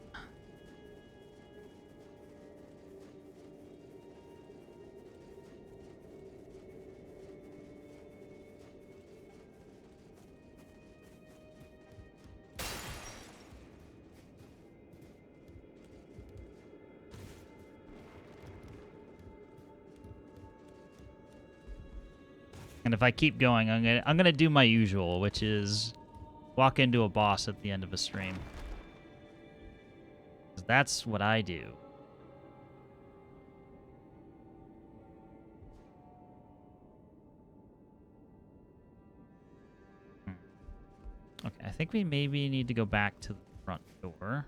And if I keep going, I'm gonna do my usual, which is walk into a boss at the end of a stream. 'Cause that's what I do. Okay, I think we maybe need to go back to the front door.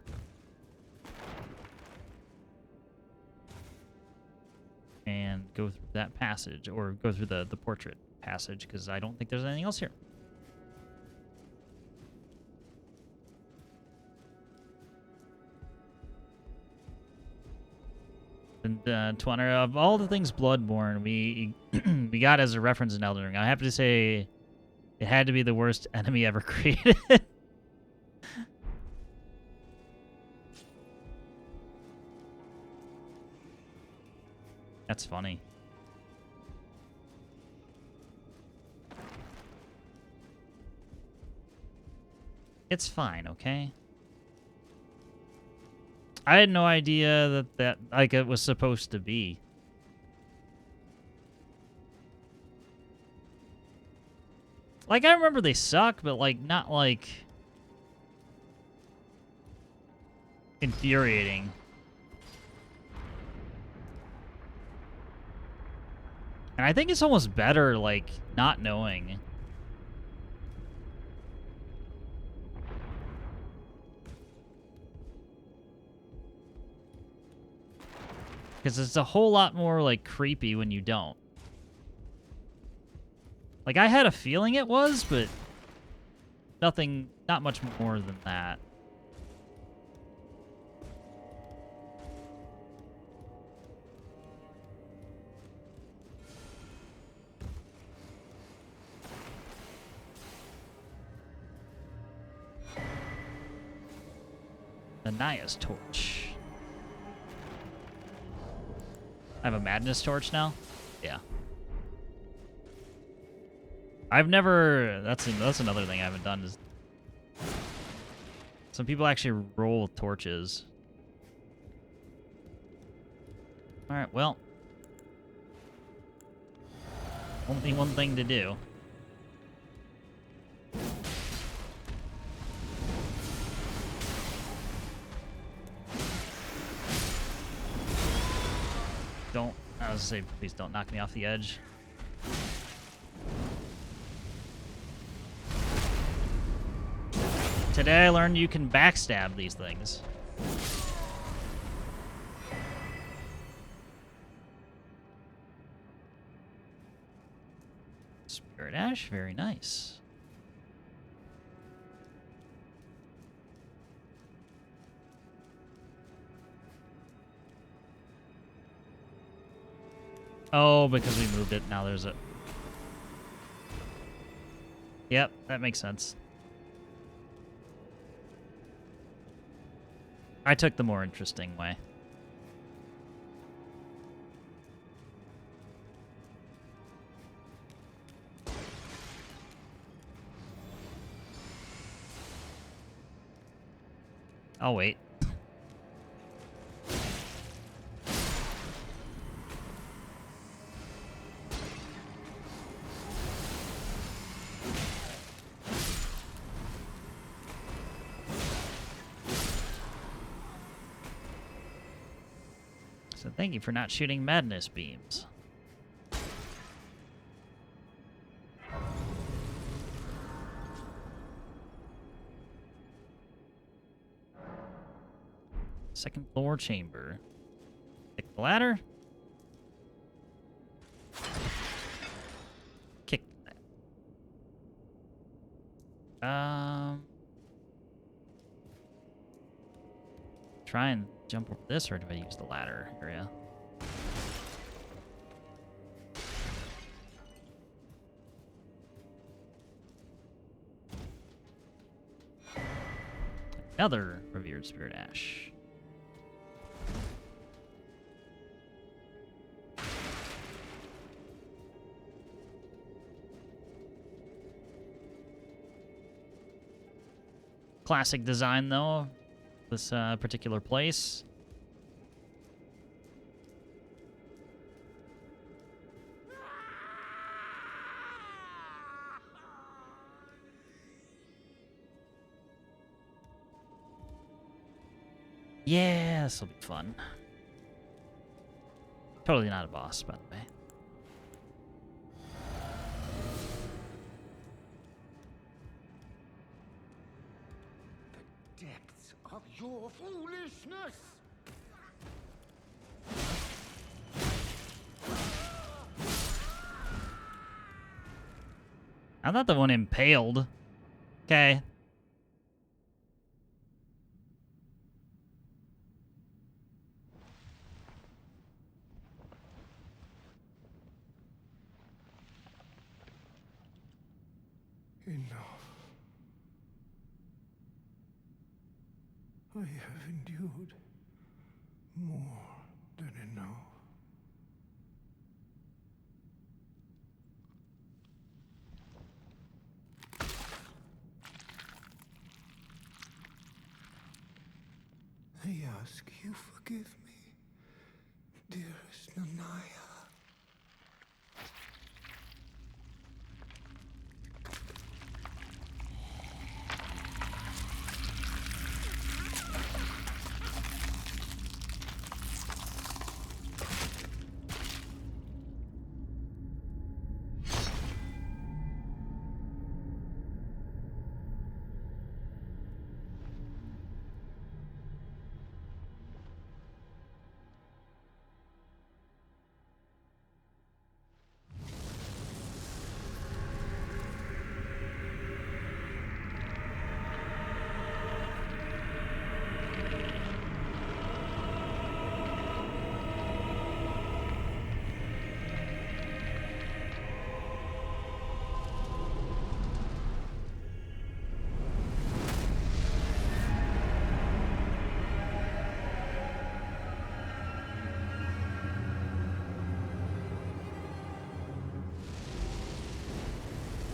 And go through that passage, or go through the portrait passage, because I don't think there's anything else here. And to honor of all the things Bloodborne we we got as a reference in Elden Ring, I have to say it had to be the worst enemy ever created. That's funny. It's fine, okay? I had no idea that like it was supposed to be. Like, I remember they suck, but like not like infuriating. And I think it's almost better like not knowing. Because it's a whole lot more, like, creepy when you don't. Like, I had a feeling it was, but not much more than that. The Naya's torch. I have a madness torch now? Yeah. I've never... That's another thing I haven't done is... Some people actually roll with torches. Alright, well. Only one thing to do. I was gonna say, please don't knock me off the edge. Today I learned you can backstab these things. Spirit Ash, very nice. Oh, because we moved it. Now there's a... Yep, that makes sense. I took the more interesting way. I'll wait. So thank you for not shooting madness beams. Second floor chamber. Take the ladder. Try and jump over this, or do I use the ladder area? Another revered spirit ash. Classic design, though, this particular place. Yeah, this will be fun. Totally not a boss, by the way. The depths of your foolishness! I'm not the one impaled. Okay. Enough. I have endured more than enough. I ask you forgive me, dearest Nanaya.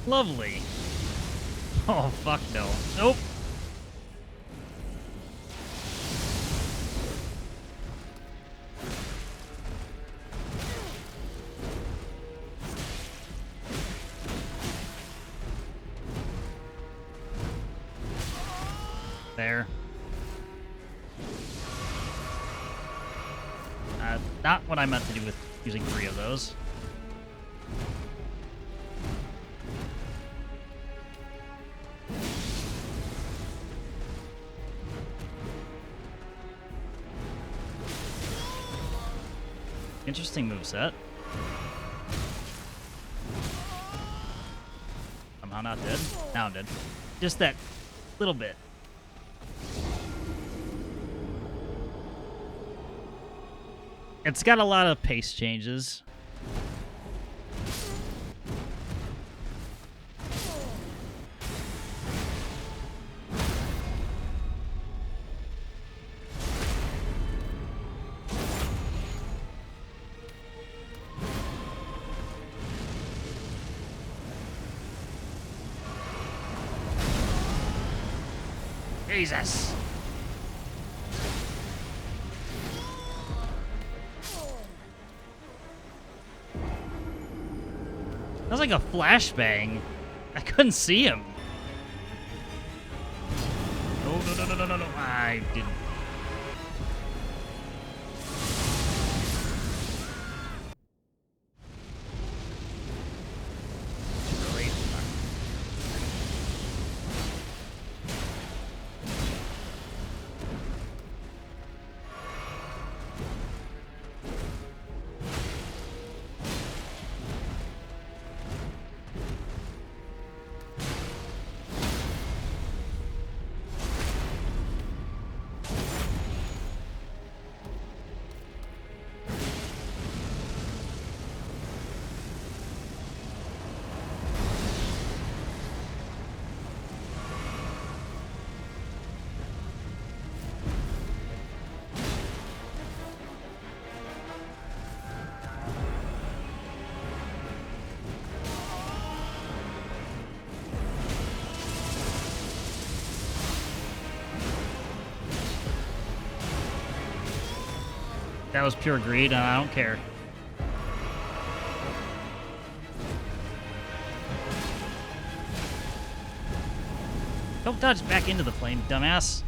Lovely. Oh, fuck no. Nope. There. Not what I meant to do with using 3 of those. Interesting moveset. Somehow not dead. Now I'm dead. Just that little bit. It's got a lot of pace changes. Jesus. That was like a flashbang. I couldn't see him. No. I didn't. Really? That was pure greed, and I don't care. Don't dodge back into the flame, dumbass.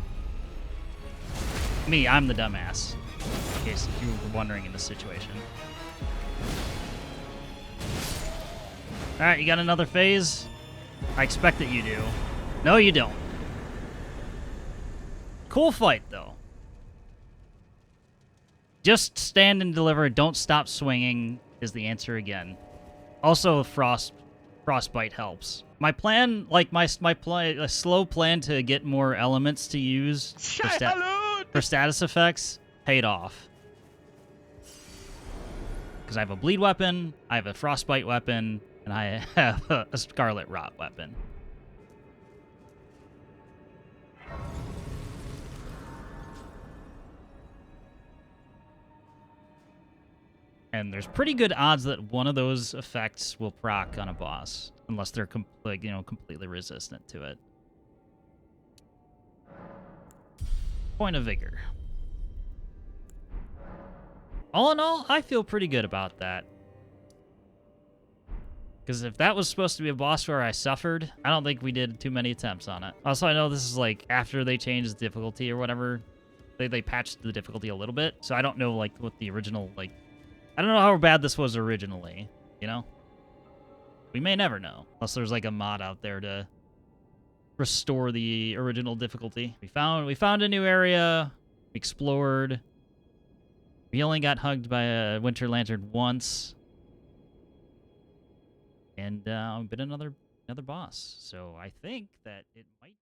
Me, I'm the dumbass. In case you were wondering in this situation. Alright, you got another phase? I expect that you do. No, you don't. Cool fight, though. Just stand and deliver, don't stop swinging is the answer again. Also, frostbite helps. My plan, like my plan, a slow plan to get more elements to use for status effects, paid off. Because I have a bleed weapon, I have a frostbite weapon, and I have a scarlet rot weapon. And there's pretty good odds that one of those effects will proc on a boss, unless they're completely resistant to it. Point of vigor. All in all, I feel pretty good about that. Because if that was supposed to be a boss where I suffered, I don't think we did too many attempts on it. Also, I know this is like after they changed the difficulty or whatever. They patched the difficulty a little bit, so I don't know like what the original like. I don't know how bad this was originally, you know? We may never know, unless there's like a mod out there to restore the original difficulty. We found a new area, we explored. We only got hugged by a winter lantern once. And we bit another boss. So I think that it might